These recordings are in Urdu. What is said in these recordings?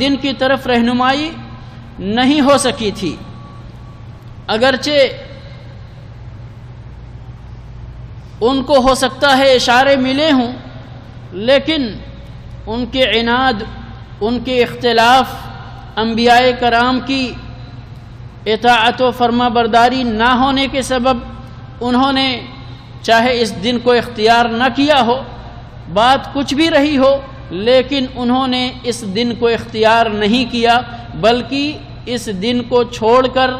دن کی طرف رہنمائی نہیں ہو سکی تھی، اگرچہ ان کو ہو سکتا ہے اشارے ملے ہوں، لیکن ان کے عناد، ان کے اختلاف، انبیاء کرام کی اطاعت و فرما برداری نہ ہونے کے سبب انہوں نے چاہے اس دن کو اختیار نہ کیا ہو، بات کچھ بھی رہی ہو، لیکن انہوں نے اس دن کو اختیار نہیں کیا، بلکہ اس دن کو چھوڑ کر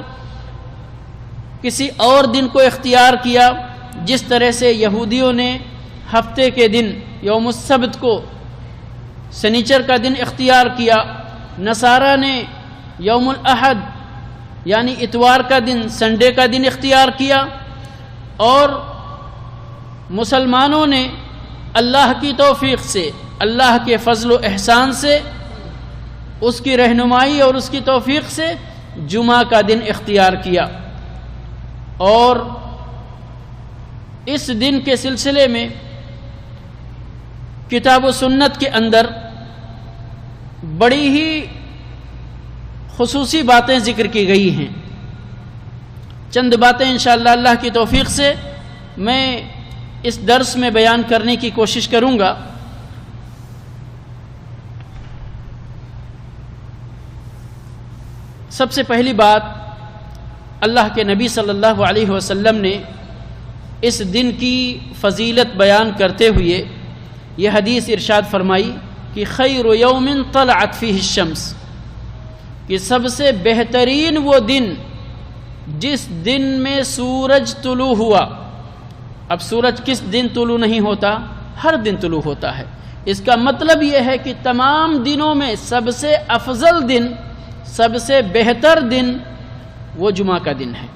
کسی اور دن کو اختیار کیا، جس طرح سے یہودیوں نے ہفتے کے دن یوم السبت کو سنیچر کا دن اختیار کیا، نصارہ نے یوم الاحد یعنی اتوار کا دن، سنڈے کا دن اختیار کیا، اور مسلمانوں نے اللہ کی توفیق سے، اللہ کے فضل و احسان سے، اس کی رہنمائی اور اس کی توفیق سے جمعہ کا دن اختیار کیا۔ اور اس دن کے سلسلے میں کتاب و سنت کے اندر بڑی ہی خصوصی باتیں ذکر کی گئی ہیں۔ چند باتیں انشاءاللہ اللہ کی توفیق سے میں اس درس میں بیان کرنے کی کوشش کروں گا۔ سب سے پہلی بات، اللہ کے نبی صلی اللہ علیہ وسلم نے اس دن کی فضیلت بیان کرتے ہوئے یہ حدیث ارشاد فرمائی کہ خیر یوم طلعت فیہ الشمس، کہ سب سے بہترین وہ دن جس دن میں سورج طلوع ہوا۔ اب سورج کس دن طلوع نہیں ہوتا؟ ہر دن طلوع ہوتا ہے۔ اس کا مطلب یہ ہے کہ تمام دنوں میں سب سے افضل دن، سب سے بہتر دن وہ جمعہ کا دن ہے۔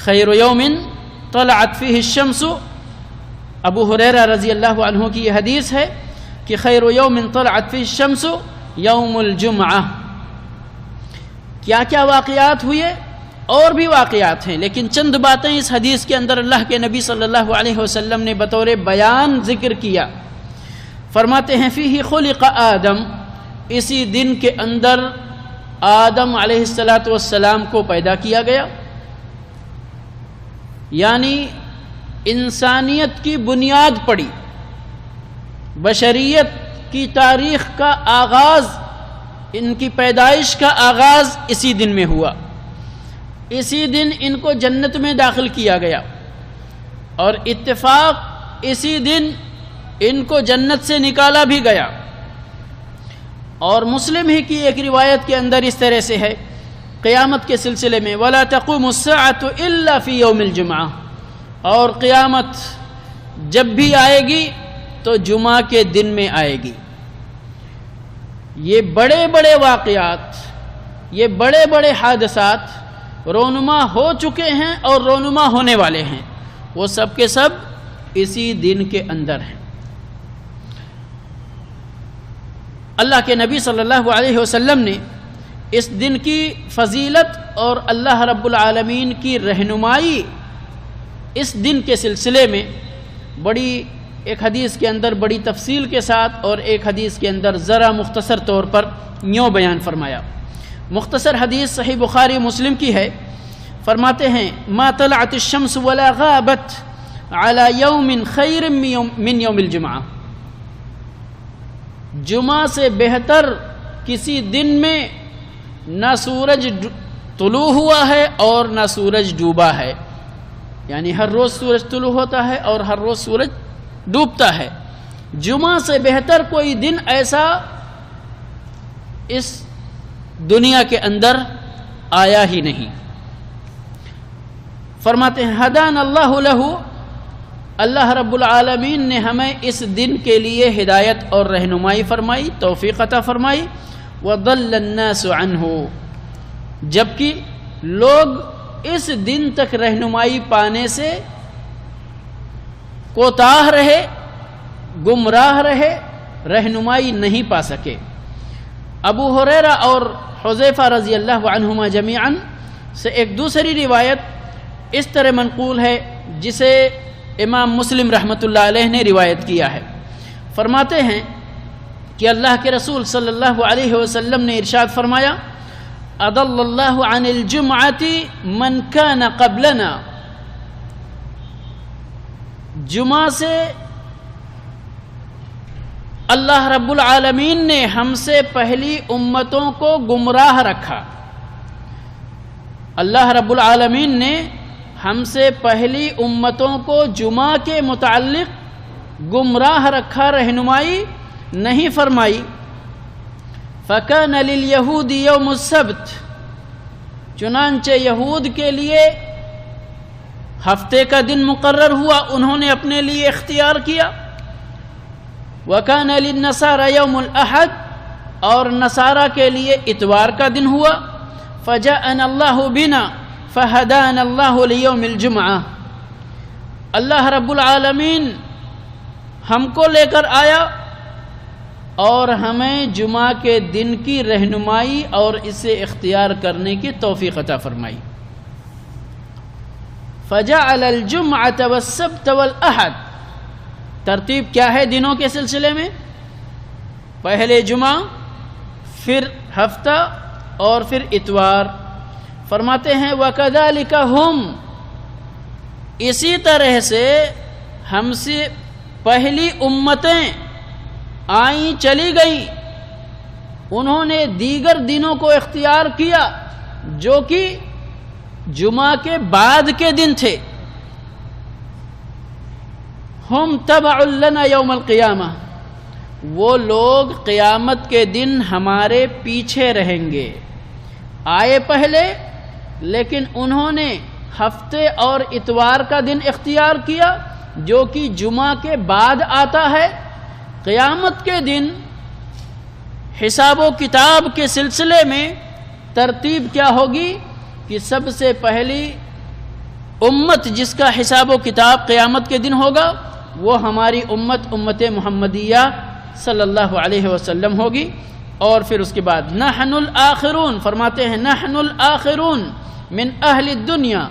خیر یوم طلعت فیہ الشمس، ابو ہریرہ رضی اللہ عنہ کی یہ حدیث ہے کہ خیر یوم طلعت فیہ الشمس یوم الجمعہ۔ کیا کیا واقعات ہوئے؟ اور بھی واقعات ہیں، لیکن چند باتیں اس حدیث کے اندر اللہ کے نبی صلی اللہ علیہ وسلم نے بطور بیان ذکر کیا۔ فرماتے ہیں فیہ خلق آدم، اسی دن کے اندر آدم علیہ السلام کو پیدا کیا گیا، یعنی انسانیت کی بنیاد پڑی، بشریت کی تاریخ کا آغاز، ان کی پیدائش کا آغاز اسی دن میں ہوا۔ اسی دن ان کو جنت میں داخل کیا گیا، اور اتفاق اسی دن ان کو جنت سے نکالا بھی گیا۔ اور مسلم ہی کی ایک روایت کے اندر اس طرح سے ہے قیامت کے سلسلے میں وَلَا تَقُومُ السَّاعَةُ إِلَّا فِي يَوْمِ الْجُمْعَةِ، اور قیامت جب بھی آئے گی تو جمعہ کے دن میں آئے گی۔ یہ بڑے بڑے واقعات، یہ بڑے بڑے حادثات رونما ہو چکے ہیں اور رونما ہونے والے ہیں، وہ سب کے سب اسی دن کے اندر ہیں۔ اللہ کے نبی صلی اللہ علیہ وسلم نے اس دن کی فضیلت اور اللہ رب العالمین کی رہنمائی اس دن کے سلسلے میں بڑی ایک حدیث کے اندر بڑی تفصیل کے ساتھ اور ایک حدیث کے اندر ذرا مختصر طور پر یوں بیان فرمایا۔ مختصر حدیث صحیح بخاری مسلم کی ہے، فرماتے ہیں ما طلعت الشمس ولا غابت على یوم خیر من یوم الجمعہ، جمعہ سے بہتر کسی دن میں نہ سورج طلوع ہوا ہے اور نہ سورج ڈوبا ہے، یعنی ہر روز سورج طلوع ہوتا ہے اور ہر روز سورج ڈوبتا ہے۔ جمعہ سے بہتر کوئی دن ایسا اس دنیا کے اندر آیا ہی نہیں۔ فرماتے ہیں ہدان اللہ لہ، اللہ رب العالمین نے ہمیں اس دن کے لیے ہدایت اور رہنمائی فرمائی، توفیق عطا فرمائی۔ وضل الناس عنہ، جبکہ لوگ اس دن تک رہنمائی پانے سے کوتاہ رہے، گمراہ رہے، رہنمائی نہیں پا سکے۔ ابو ہریرہ اور حذیفہ رضی اللہ عنہما جمیعاً سے ایک دوسری روایت اس طرح منقول ہے جسے امام مسلم رحمۃ اللہ علیہ نے روایت کیا ہے۔ فرماتے ہیں کہ اللہ کے رسول صلی اللہ علیہ وسلم نے ارشاد فرمایا اضل اللہ عن الجمعۃ من کان قبلنا، جمعہ سے اللہ رب العالمین نے ہم سے پہلی امتوں کو گمراہ رکھا۔ اللہ رب العالمین نے ہم سے پہلی امتوں کو جمعہ کے متعلق گمراہ رکھا، رہنمائی نہیں فرمائی۔ فَكَانَ لِلْيَهُودِ يَوْمُ السَّبْتِ، چنانچہ یہود کے لیے ہفتے کا دن مقرر ہوا، انہوں نے اپنے لیے اختیار کیا۔ وَكَانَ لِلنَّصَارَى يَوْمُ الْأَحَدِ، اور نصارہ کے لیے اتوار کا دن ہوا۔ فَجَاءَنَا اللَّهُ بِنَا فَهَدَانَا اللَّهُ لِيَوْمِ الْجُمْعَةِ، اللہ رب العالمین ہم کو لے کر آیا اور ہمیں جمعہ کے دن کی رہنمائی اور اسے اختیار کرنے کی توفیق عطا فرمائی۔ فَجَعَلَ الْجُمْعَةَ وَالسَّبْتَ وَالْأَحَدَ، ترتیب کیا ہے دنوں کے سلسلے میں؟ پہلے جمعہ، پھر ہفتہ اور پھر اتوار۔ فرماتے ہیں وَكَذَلِكَ هُمْ، اسی طرح سے ہم سے پہلی امتیں آئیں چلی گئیں، انہوں نے دیگر دنوں کو اختیار کیا جو کہ جمعہ کے بعد کے دن تھے۔ ہم تبع لنا یوم القیامہ، وہ لوگ قیامت کے دن ہمارے پیچھے رہیں گے، آئے پہلے لیکن انہوں نے ہفتے اور اتوار کا دن اختیار کیا جو کہ جمعہ کے بعد آتا ہے۔ قیامت کے دن حساب و کتاب کے سلسلے میں ترتیب کیا ہوگی کہ سب سے پہلی امت جس کا حساب و کتاب قیامت کے دن ہوگا وہ ہماری امت محمدیہ صلی اللہ علیہ وسلم ہوگی، اور پھر اس کے بعد نحن الآخرون، فرماتے ہیں نحن الآخرون من اہل الدنیا،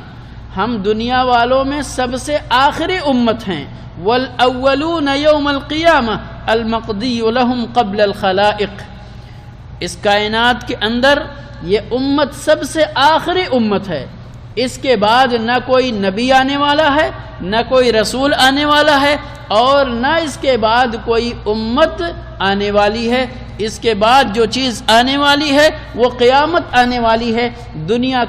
ہم دنیا والوں میں سب سے آخری امت ہیں۔ والاولون یوم القیامہ المقضی لهم قبل الخلائق، اس کائنات کے اندر یہ امت سب سے آخری امت ہے، اس کے بعد نہ کوئی نبی آنے والا ہے، نہ کوئی رسول آنے والا ہے، اور نہ اس کے بعد کوئی امت آنے والی ہے۔ اس کے بعد جو چیز آنے والی ہے وہ قیامت آنے والی ہے، دنیا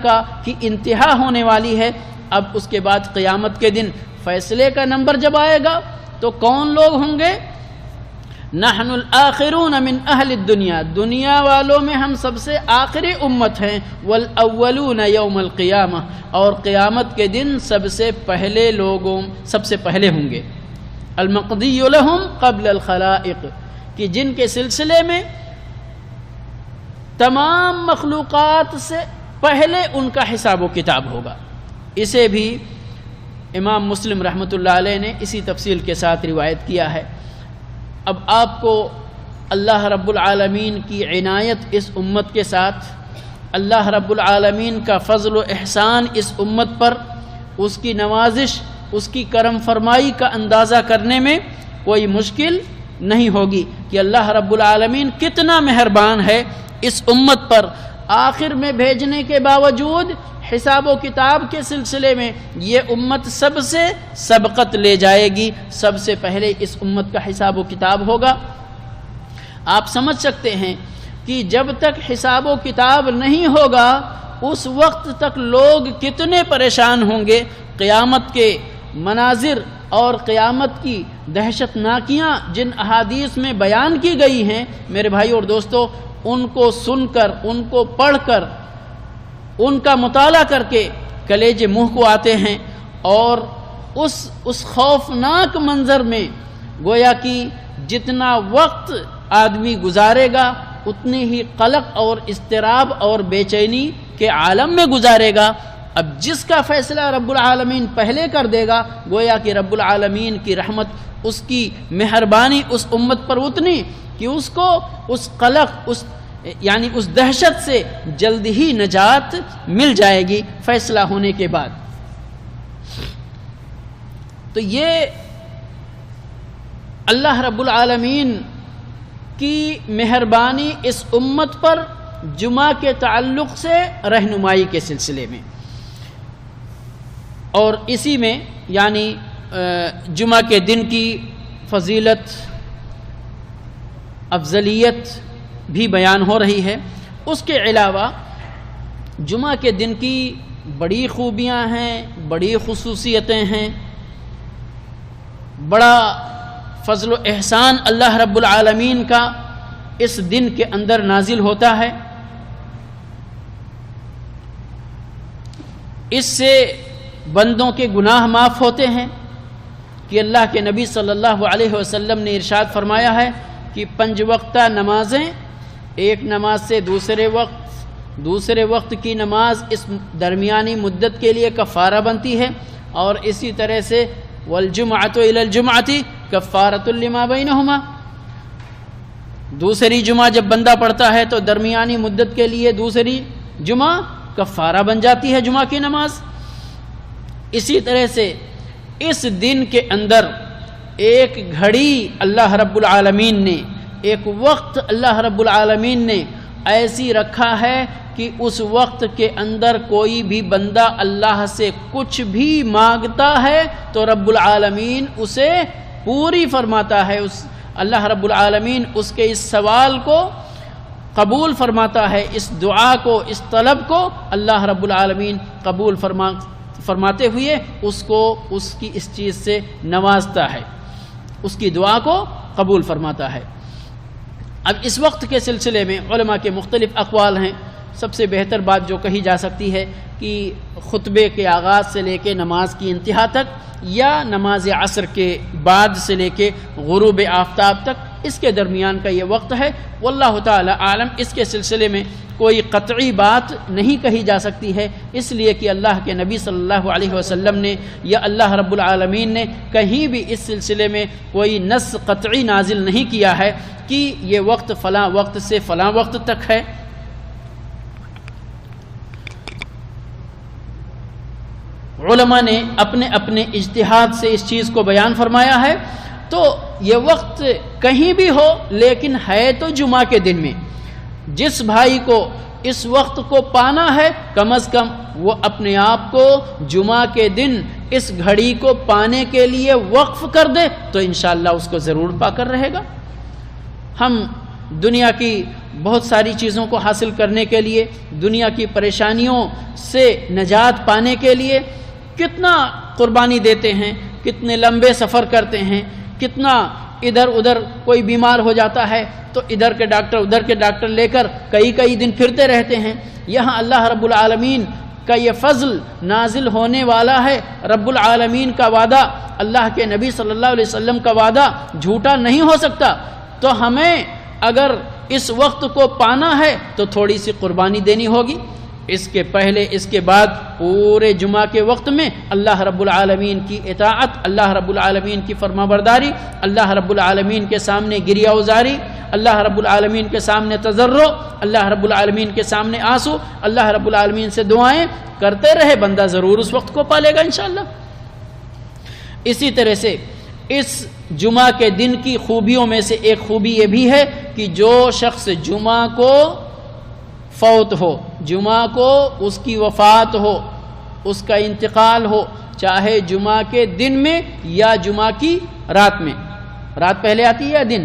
کی انتہا ہونے والی ہے۔ اب اس کے بعد قیامت کے دن فیصلے کا نمبر جب آئے گا تو کون لوگ ہوں گے؟ نحن الآخرون من اہل الدنیا، دنیا والوں میں ہم سب سے آخری امت ہیں۔ والاولون یوم القیامہ، اور قیامت کے دن سب سے پہلے لوگوں سب سے پہلے ہوں گے۔ المقضی لهم قبل الخلائق، کہ جن کے سلسلے میں تمام مخلوقات سے پہلے ان کا حساب و کتاب ہوگا۔ اسے بھی امام مسلم رحمۃ اللہ علیہ نے اسی تفصیل کے ساتھ روایت کیا ہے۔ اب آپ کو اللہ رب العالمین کی عنایت اس امت کے ساتھ، اللہ رب العالمین کا فضل و احسان اس امت پر، اس کی نوازش، اس کی کرم فرمائی کا اندازہ کرنے میں کوئی مشکل نہیں ہوگی کہ اللہ رب العالمین کتنا مہربان ہے اس امت پر۔ آخر میں بھیجنے کے باوجود حساب و کتاب کے سلسلے میں یہ امت سب سے سبقت لے جائے گی، سب سے پہلے اس امت کا حساب و کتاب ہوگا۔ آپ سمجھ سکتے ہیں کہ جب تک حساب و کتاب نہیں ہوگا اس وقت تک لوگ کتنے پریشان ہوں گے۔ قیامت کے مناظر اور قیامت کی دہشت ناکیاں جن احادیث میں بیان کی گئی ہیں میرے بھائی اور دوستو، ان کو سن کر، ان کو پڑھ کر، ان کا مطالعہ کر کے کلیجے منہ کو آتے ہیں، اور اس خوفناک منظر میں گویا کہ جتنا وقت آدمی گزارے گا اتنی ہی قلق اور اضطراب اور بے چینی کے عالم میں گزارے گا۔ اب جس کا فیصلہ رب العالمین پہلے کر دے گا گویا کہ رب العالمین کی رحمت، اس کی مہربانی اس امت پر اتنی کہ اس کو اس قلق، یعنی اس دہشت سے جلد ہی نجات مل جائے گی فیصلہ ہونے کے بعد۔ تو یہ اللہ رب العالمین کی مہربانی اس امت پر جمعہ کے تعلق سے رہنمائی کے سلسلے میں، اور اسی میں یعنی جمعہ کے دن کی فضیلت، افضلیت بھی بیان ہو رہی ہے۔ اس کے علاوہ جمعہ کے دن کی بڑی خوبیاں ہیں، بڑی خصوصیتیں ہیں، بڑا فضل و احسان اللہ رب العالمین کا اس دن کے اندر نازل ہوتا ہے۔ اس سے بندوں کے گناہ معاف ہوتے ہیں، کہ اللہ کے نبی صلی اللہ علیہ وسلم نے ارشاد فرمایا ہے کہ 5 وقتہ نمازیں، ایک نماز سے دوسرے وقت کی نماز اس درمیانی مدت کے لیے کفارہ بنتی ہے، اور اسی طرح سے والجمعۃ الی الجمعۃ کفارۃ لما بینہما، دوسری جمعہ جب بندہ پڑھتا ہے تو درمیانی مدت کے لیے دوسری جمعہ کفارہ بن جاتی ہے جمعہ کی نماز۔ اسی طرح سے اس دن کے اندر ایک گھڑی اللہ رب العالمین نے، ایک وقت اللہ رب العالمین نے ایسی رکھا ہے کہ اس وقت کے اندر کوئی بھی بندہ اللہ سے کچھ بھی مانگتا ہے تو رب العالمین اسے پوری فرماتا ہے، اللہ رب العالمین اس کے اس سوال کو قبول فرماتا ہے، اس دعا کو، اس طلب کو اللہ رب العالمین قبول فرماتے ہوئے اس کی اس چیز سے نوازتا ہے، اس کی دعا کو قبول فرماتا ہے۔ اب اس وقت کے سلسلے میں علماء کے مختلف اقوال ہیں۔ سب سے بہتر بات جو کہی جا سکتی ہے کہ خطبے کے آغاز سے لے کے نماز کی انتہا تک، یا نماز عصر کے بعد سے لے کے غروب آفتاب تک، اس کے درمیان کا یہ وقت ہے۔ واللہ تعالی عالم، اس کے سلسلے میں کوئی قطعی بات نہیں کہی جا سکتی ہے، اس لیے کہ اللہ کے نبی صلی اللہ علیہ وسلم نے یا اللہ رب العالمین نے کہیں بھی اس سلسلے میں کوئی نص قطعی نازل نہیں کیا ہے کہ یہ وقت فلاں وقت سے فلاں وقت تک ہے۔ علماء نے اپنے اپنے اجتہاد سے اس چیز کو بیان فرمایا ہے، تو یہ وقت کہیں بھی ہو لیکن ہے تو جمعہ کے دن میں۔ جس بھائی کو اس وقت کو پانا ہے کم از کم وہ اپنے آپ کو جمعہ کے دن اس گھڑی کو پانے کے لیے وقف کر دے تو انشاءاللہ اس کو ضرور پا کر رہے گا۔ ہم دنیا کی بہت ساری چیزوں کو حاصل کرنے کے لیے، دنیا کی پریشانیوں سے نجات پانے کے لیے کتنا قربانی دیتے ہیں، کتنے لمبے سفر کرتے ہیں، کتنا ادھر ادھر کوئی بیمار ہو جاتا ہے تو ادھر کے ڈاکٹر لے کر کئی دن پھرتے رہتے ہیں۔ یہاں اللہ رب العالمین کا یہ فضل نازل ہونے والا ہے۔ رب العالمین کا وعدہ، اللہ کے نبی صلی اللہ علیہ وسلم کا وعدہ جھوٹا نہیں ہو سکتا، تو ہمیں اگر اس وقت کو پانا ہے تو تھوڑی سی قربانی دینی ہوگی۔ اس کے پہلے اس کے بعد پورے جمعہ کے وقت میں اللہ رب العالمین کی اطاعت، اللہ رب العالمین کی فرما برداری، اللہ رب العالمین کے سامنے گریہ وزاری، اللہ رب العالمین کے سامنے تضرع، اللہ رب العالمین کے سامنے آنسو، اللہ رب العالمین سے دعائیں کرتے رہے، بندہ ضرور اس وقت کو پالے گا انشاءاللہ۔ اسی طرح سے اس جمعہ کے دن کی خوبیوں میں سے ایک خوبی یہ بھی ہے کہ جو شخص جمعہ کو فوت ہو، جمعہ کو اس کی وفات ہو، اس کا انتقال ہو، چاہے جمعہ کے دن میں یا جمعہ کی رات میں، رات پہلے آتی ہے یا دن؟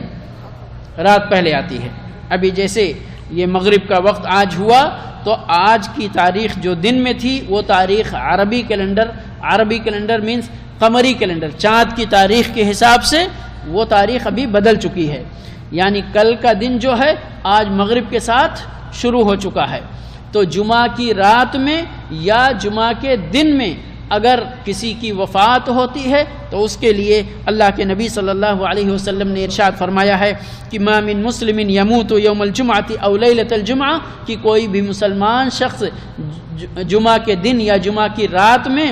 رات پہلے آتی ہے۔ ابھی جیسے یہ مغرب کا وقت آج ہوا تو آج کی تاریخ جو دن میں تھی وہ تاریخ عربی کیلنڈر مینز قمری کیلنڈر، چاند کی تاریخ کے حساب سے وہ تاریخ ابھی بدل چکی ہے، یعنی کل کا دن جو ہے آج مغرب کے ساتھ شروع ہو چکا ہے۔ تو جمعہ کی رات میں یا جمعہ کے دن میں اگر کسی کی وفات ہوتی ہے تو اس کے لیے اللہ کے نبی صلی اللہ علیہ وسلم نے ارشاد فرمایا ہے کہ ما من مسلم یموت یوم الجمعۃ او لیلۃ الجمعہ، کہ کوئی بھی مسلمان شخص جمعہ کے دن یا جمعہ کی رات میں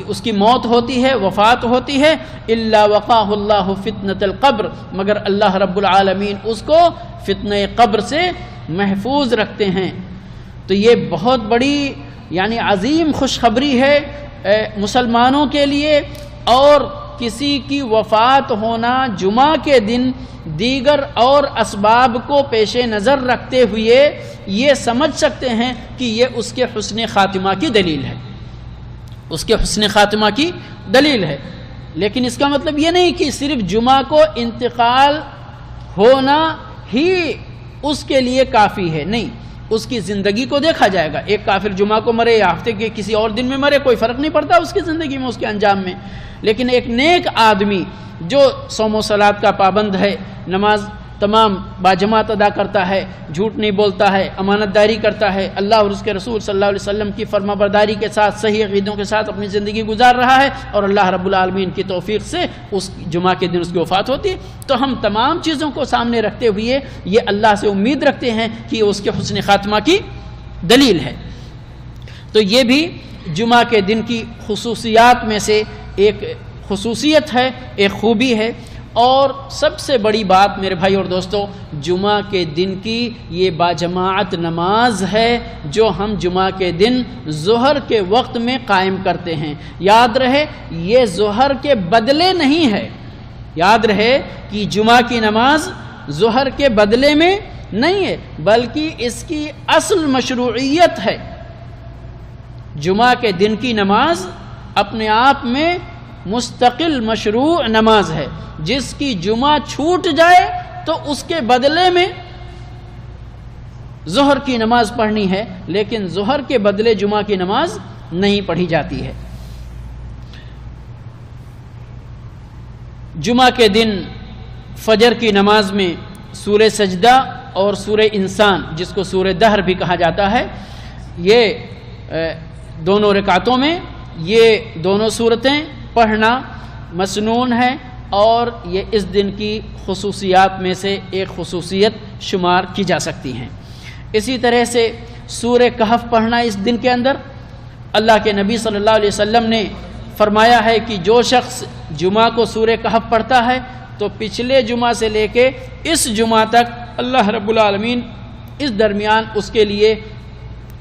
اس کی موت ہوتی ہے، وفات ہوتی ہے، الا وقاہ اللہ فتنۃ القبر، مگر اللہ رب العالمین اس کو فتنہ قبر سے محفوظ رکھتے ہیں۔ تو یہ بہت بڑی یعنی عظیم خوشخبری ہے مسلمانوں کے لیے اور کسی کی وفات ہونا جمعہ کے دن دیگر اور اسباب کو پیش نظر رکھتے ہوئے یہ سمجھ سکتے ہیں کہ یہ اس کے حسن خاتمہ کی دلیل ہے، اس کے حسن خاتمہ کی دلیل ہے۔ لیکن اس کا مطلب یہ نہیں کہ صرف جمعہ کو انتقال ہونا ہی اس کے لیے کافی ہے، نہیں، اس کی زندگی کو دیکھا جائے گا۔ ایک کافر جمعہ کو مرے یا ہفتے کے کسی اور دن میں مرے، کوئی فرق نہیں پڑتا اس کی زندگی میں، اس کے انجام میں۔ لیکن ایک نیک آدمی جو صوم و صلات کا پابند ہے، نماز تمام باجماعت ادا کرتا ہے، جھوٹ نہیں بولتا ہے، امانت داری کرتا ہے، اللہ اور اس کے رسول صلی اللہ علیہ وسلم کی فرما برداری کے ساتھ صحیح عقیدوں کے ساتھ اپنی زندگی گزار رہا ہے، اور اللہ رب العالمین کی توفیق سے اس جمعہ کے دن اس کی وفات ہوتی ہے، تو ہم تمام چیزوں کو سامنے رکھتے ہوئے یہ اللہ سے امید رکھتے ہیں کہ اس کے حسن خاتمہ کی دلیل ہے۔ تو یہ بھی جمعہ کے دن کی خصوصیات میں سے ایک خصوصیت ہے، ایک خوبی ہے۔ اور سب سے بڑی بات میرے بھائی اور دوستو، جمعہ کے دن کی یہ باجماعت نماز ہے جو ہم جمعہ کے دن ظہر کے وقت میں قائم کرتے ہیں۔ یاد رہے یہ ظہر کے بدلے نہیں ہے، یاد رہے کہ جمعہ کی نماز ظہر کے بدلے میں نہیں ہے، بلکہ اس کی اصل مشروعیت ہے۔ جمعہ کے دن کی نماز اپنے آپ میں مستقل مشروع نماز ہے، جس کی جمعہ چھوٹ جائے تو اس کے بدلے میں ظہر کی نماز پڑھنی ہے، لیکن ظہر کے بدلے جمعہ کی نماز نہیں پڑھی جاتی ہے۔ جمعہ کے دن فجر کی نماز میں سورہ سجدہ اور سورہ انسان، جس کو سورہ دہر بھی کہا جاتا ہے، یہ دونوں رکعتوں میں یہ دونوں صورتیں پڑھنا مسنون ہے، اور یہ اس دن کی خصوصیات میں سے ایک خصوصیت شمار کی جا سکتی ہیں۔ اسی طرح سے سورہ کہف پڑھنا اس دن کے اندر، اللہ کے نبی صلی اللہ علیہ وسلم نے فرمایا ہے کہ جو شخص جمعہ کو سورہ کہف پڑھتا ہے تو پچھلے جمعہ سے لے کے اس جمعہ تک اللہ رب العالمین اس درمیان اس کے لیے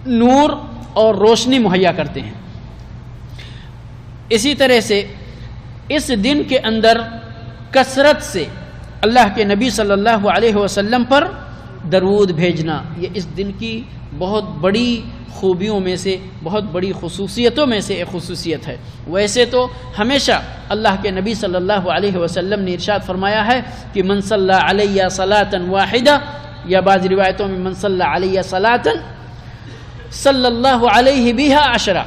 نور اور روشنی مہیا کرتے ہیں۔ اسی طرح سے اس دن کے اندر کثرت سے اللہ کے نبی صلی اللہ علیہ وسلم پر درود بھیجنا، یہ اس دن کی بہت بڑی خوبیوں میں سے، بہت بڑی خصوصیتوں میں سے ایک خصوصیت ہے۔ ویسے تو ہمیشہ اللہ کے نبی صلی اللہ علیہ وسلم نے ارشاد فرمایا ہے کہ من صلی علیہ صلاۃ واحدہ، یا بعض روایتوں میں من صلی علیہ صلاۃ صلی اللہ علیہ بہا عشرہ،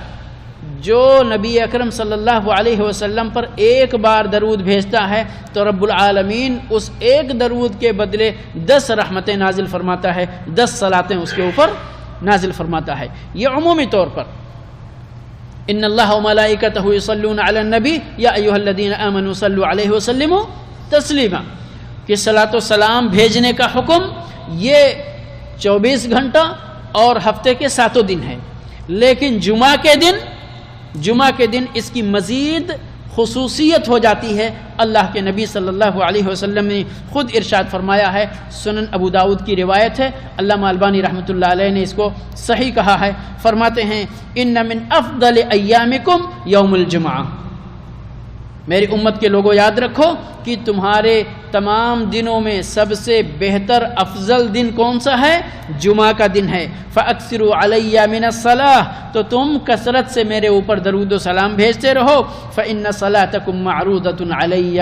جو نبی اکرم صلی اللہ علیہ وسلم پر ایک بار درود بھیجتا ہے تو رب العالمین اس ایک درود کے بدلے 10 رحمتیں نازل فرماتا ہے، 10 صلاتیں اس کے اوپر نازل فرماتا ہے۔ یہ عمومی طور پر ان اللہ وملائکتہ یصلون علی النبی یا ایھا الذین آمنوا صلوا علیہ وسلموا تسلیما، کہ صلاۃ و سلام بھیجنے کا حکم یہ 24 گھنٹہ اور ہفتے کے 7 دن ہے، لیکن جمعہ کے دن اس کی مزید خصوصیت ہو جاتی ہے۔ اللہ کے نبی صلی اللہ علیہ وسلم نے خود ارشاد فرمایا ہے، سنن ابو داؤد کی روایت ہے، علامہ البانی رحمۃ اللہ علیہ نے اس کو صحیح کہا ہے، فرماتے ہیں ان من افضل ایامکم یوم الجمعہ، میری امت کے لوگوں یاد رکھو کہ تمہارے تمام دنوں میں سب سے بہتر افضل دن کون سا ہے؟ جمعہ کا دن ہے۔ فَأَكْثِرُوا عَلَيَّ مِنَ الصَّلَاةِ، تو تم کثرت سے میرے اوپر درود و سلام بھیجتے رہو۔ فَإِنَّ صَلَاتَكُمْ مَعْرُودَةٌ عَلَيَّ،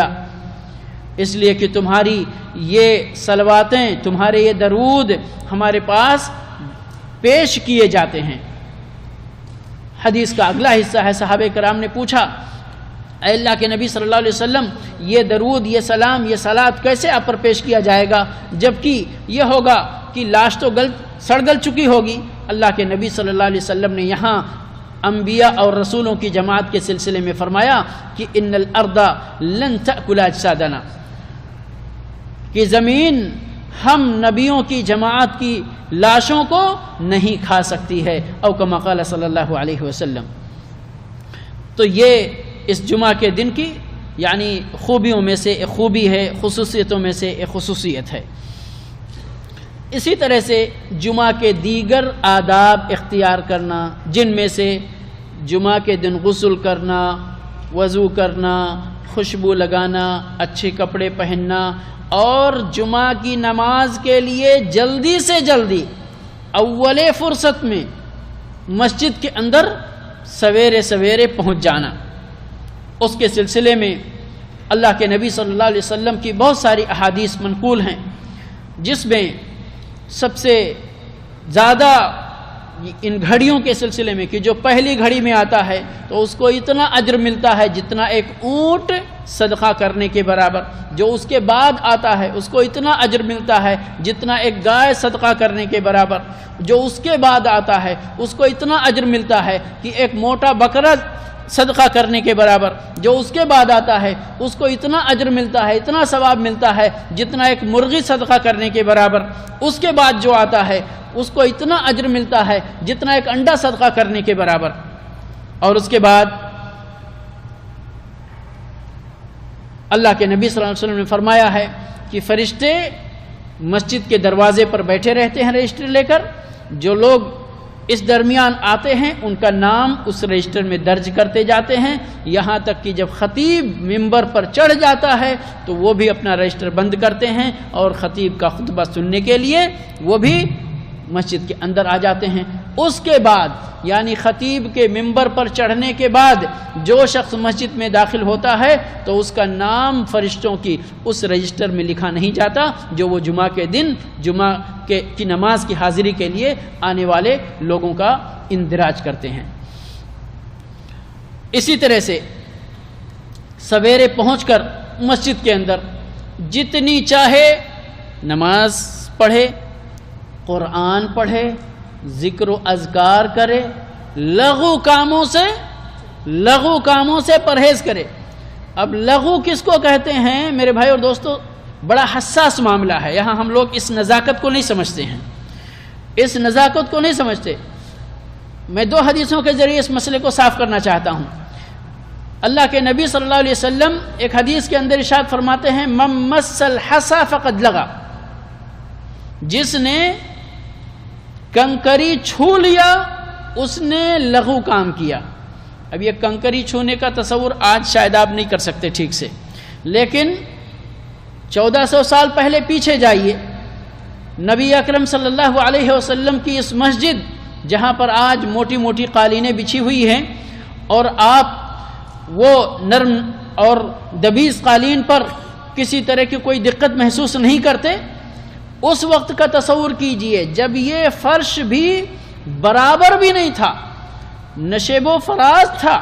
اس لیے کہ تمہاری یہ صلواتیں، تمہارے یہ درود ہمارے پاس پیش کیے جاتے ہیں۔ حدیث کا اگلا حصہ ہے، صحابہ کرام نے پوچھا اے اللہ کے نبی صلی اللہ علیہ وسلم، یہ درود، یہ سلام، یہ صلات کیسے آپ پر پیش کیا جائے گا، جبکہ یہ ہوگا کہ لاش تو سڑ گل چکی ہوگی؟ اللہ کے نبی صلی اللہ علیہ وسلم نے یہاں انبیاء اور رسولوں کی جماعت کے سلسلے میں فرمایا کہ ان الارض لن تأکل اجسادنا، کہ زمین ہم نبیوں کی جماعت کی لاشوں کو نہیں کھا سکتی ہے، او کما قال صلی اللہ علیہ وسلم۔ تو یہ اس جمعہ کے دن کی یعنی خوبیوں میں سے ایک خوبی ہے، خصوصیتوں میں سے ایک خصوصیت ہے۔ اسی طرح سے جمعہ کے دیگر آداب اختیار کرنا، جن میں سے جمعہ کے دن غسل کرنا، وضو کرنا، خوشبو لگانا، اچھے کپڑے پہننا اور جمعہ کی نماز کے لیے جلدی سے جلدی اول فرصت میں مسجد کے اندر سویرے سویرے پہنچ جانا۔ اس کے سلسلے میں اللہ کے نبی صلی اللہ علیہ وسلم کی بہت ساری احادیث منقول ہیں، جس میں سب سے زیادہ ان گھڑیوں کے سلسلے میں کہ جو پہلی گھڑی میں آتا ہے تو اس کو اتنا اجر ملتا ہے جتنا ایک اونٹ صدقہ کرنے کے برابر، جو اس کے بعد آتا ہے اس کو اتنا اجر ملتا ہے جتنا ایک گائے صدقہ کرنے کے برابر، جو اس کے بعد آتا ہے اس کو اتنا اجر ملتا ہے کہ ایک موٹا بکرا صدقہ کرنے کے برابر، جو اس کے بعد آتا ہے اس کو اتنا اجر ملتا ہے، اتنا ثواب ملتا ہے جتنا ایک مرغی صدقہ کرنے کے برابر، اس کے بعد جو آتا ہے اس کو اتنا اجر ملتا ہے جتنا ایک انڈا صدقہ کرنے کے برابر۔ اور اس کے بعد اللہ کے نبی صلی اللہ علیہ وسلم نے فرمایا ہے کہ فرشتے مسجد کے دروازے پر بیٹھے رہتے ہیں رجسٹر لے کر، جو لوگ اس درمیان آتے ہیں ان کا نام اس رجسٹر میں درج کرتے جاتے ہیں، یہاں تک کہ جب خطیب ممبر پر چڑھ جاتا ہے تو وہ بھی اپنا رجسٹر بند کرتے ہیں اور خطیب کا خطبہ سننے کے لیے وہ بھی مسجد کے اندر آ جاتے ہیں۔ اس کے بعد یعنی خطیب کے ممبر پر چڑھنے کے بعد جو شخص مسجد میں داخل ہوتا ہے تو اس کا نام فرشتوں کی اس رجسٹر میں لکھا نہیں جاتا جو وہ جمعہ کے دن جمعہ کی نماز کی حاضری کے لیے آنے والے لوگوں کا اندراج کرتے ہیں۔ اسی طرح سے سویرے پہنچ کر مسجد کے اندر جتنی چاہے نماز پڑھے، قرآن پڑھے، ذکر و اذکار کرے، لغو کاموں سے پرہیز کرے۔ اب لغو کس کو کہتے ہیں میرے بھائی اور دوستو؟ بڑا حساس معاملہ ہے، یہاں ہم لوگ اس نزاکت کو نہیں سمجھتے ہیں، اس نزاکت کو نہیں سمجھتے۔ میں دو حدیثوں کے ذریعے اس مسئلے کو صاف کرنا چاہتا ہوں۔ اللہ کے نبی صلی اللہ علیہ وسلم ایک حدیث کے اندر ارشاد فرماتے ہیں من مس الحصى فقد لغا، جس نے کنکری چھو لیا اس نے لغو کام کیا۔ اب یہ کنکری چھونے کا تصور آج شاید آپ نہیں کر سکتے ٹھیک سے، لیکن 1400 سال پہلے پیچھے جائیے، نبی اکرم صلی اللہ علیہ وسلم کی اس مسجد جہاں پر آج موٹی موٹی قالینیں بچھی ہوئی ہیں اور آپ وہ نرم اور دبیز قالین پر کسی طرح کی کوئی دقت محسوس نہیں کرتے، اس وقت کا تصور کیجئے جب یہ فرش بھی برابر بھی نہیں تھا، نشیب و فراز تھا،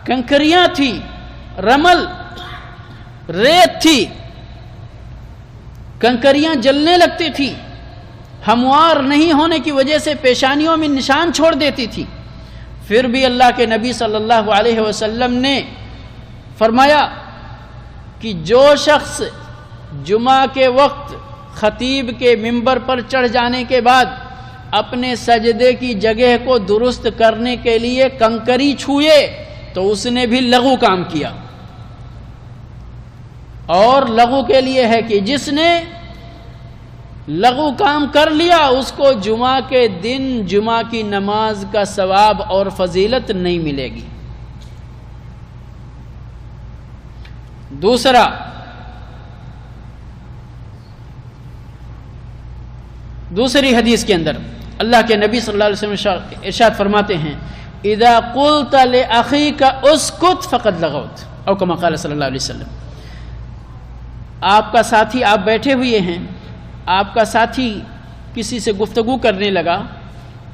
کنکریاں تھی، رمل ریت تھی، کنکریاں جلنے لگتی تھی، ہموار نہیں ہونے کی وجہ سے پیشانیوں میں نشان چھوڑ دیتی تھی، پھر بھی اللہ کے نبی صلی اللہ علیہ وسلم نے فرمایا کہ جو شخص جمعہ کے وقت خطیب کے منبر پر چڑھ جانے کے بعد اپنے سجدے کی جگہ کو درست کرنے کے لیے کنکری چھوئے تو اس نے بھی لغو کام کیا۔ اور لغو کے لیے ہے کہ جس نے لغو کام کر لیا اس کو جمعہ کے دن جمعہ کی نماز کا ثواب اور فضیلت نہیں ملے گی۔ دوسری حدیث کے اندر اللہ کے نبی صلی اللہ علیہ وسلم ارشاد فرماتے ہیں اذا قلت لاخیک اسکت فقد لغوت، او کما قال صلی اللہ علیہ وسلم۔ آپ کا ساتھی، آپ بیٹھے ہوئے ہیں، آپ کا ساتھی کسی سے گفتگو کرنے لگا،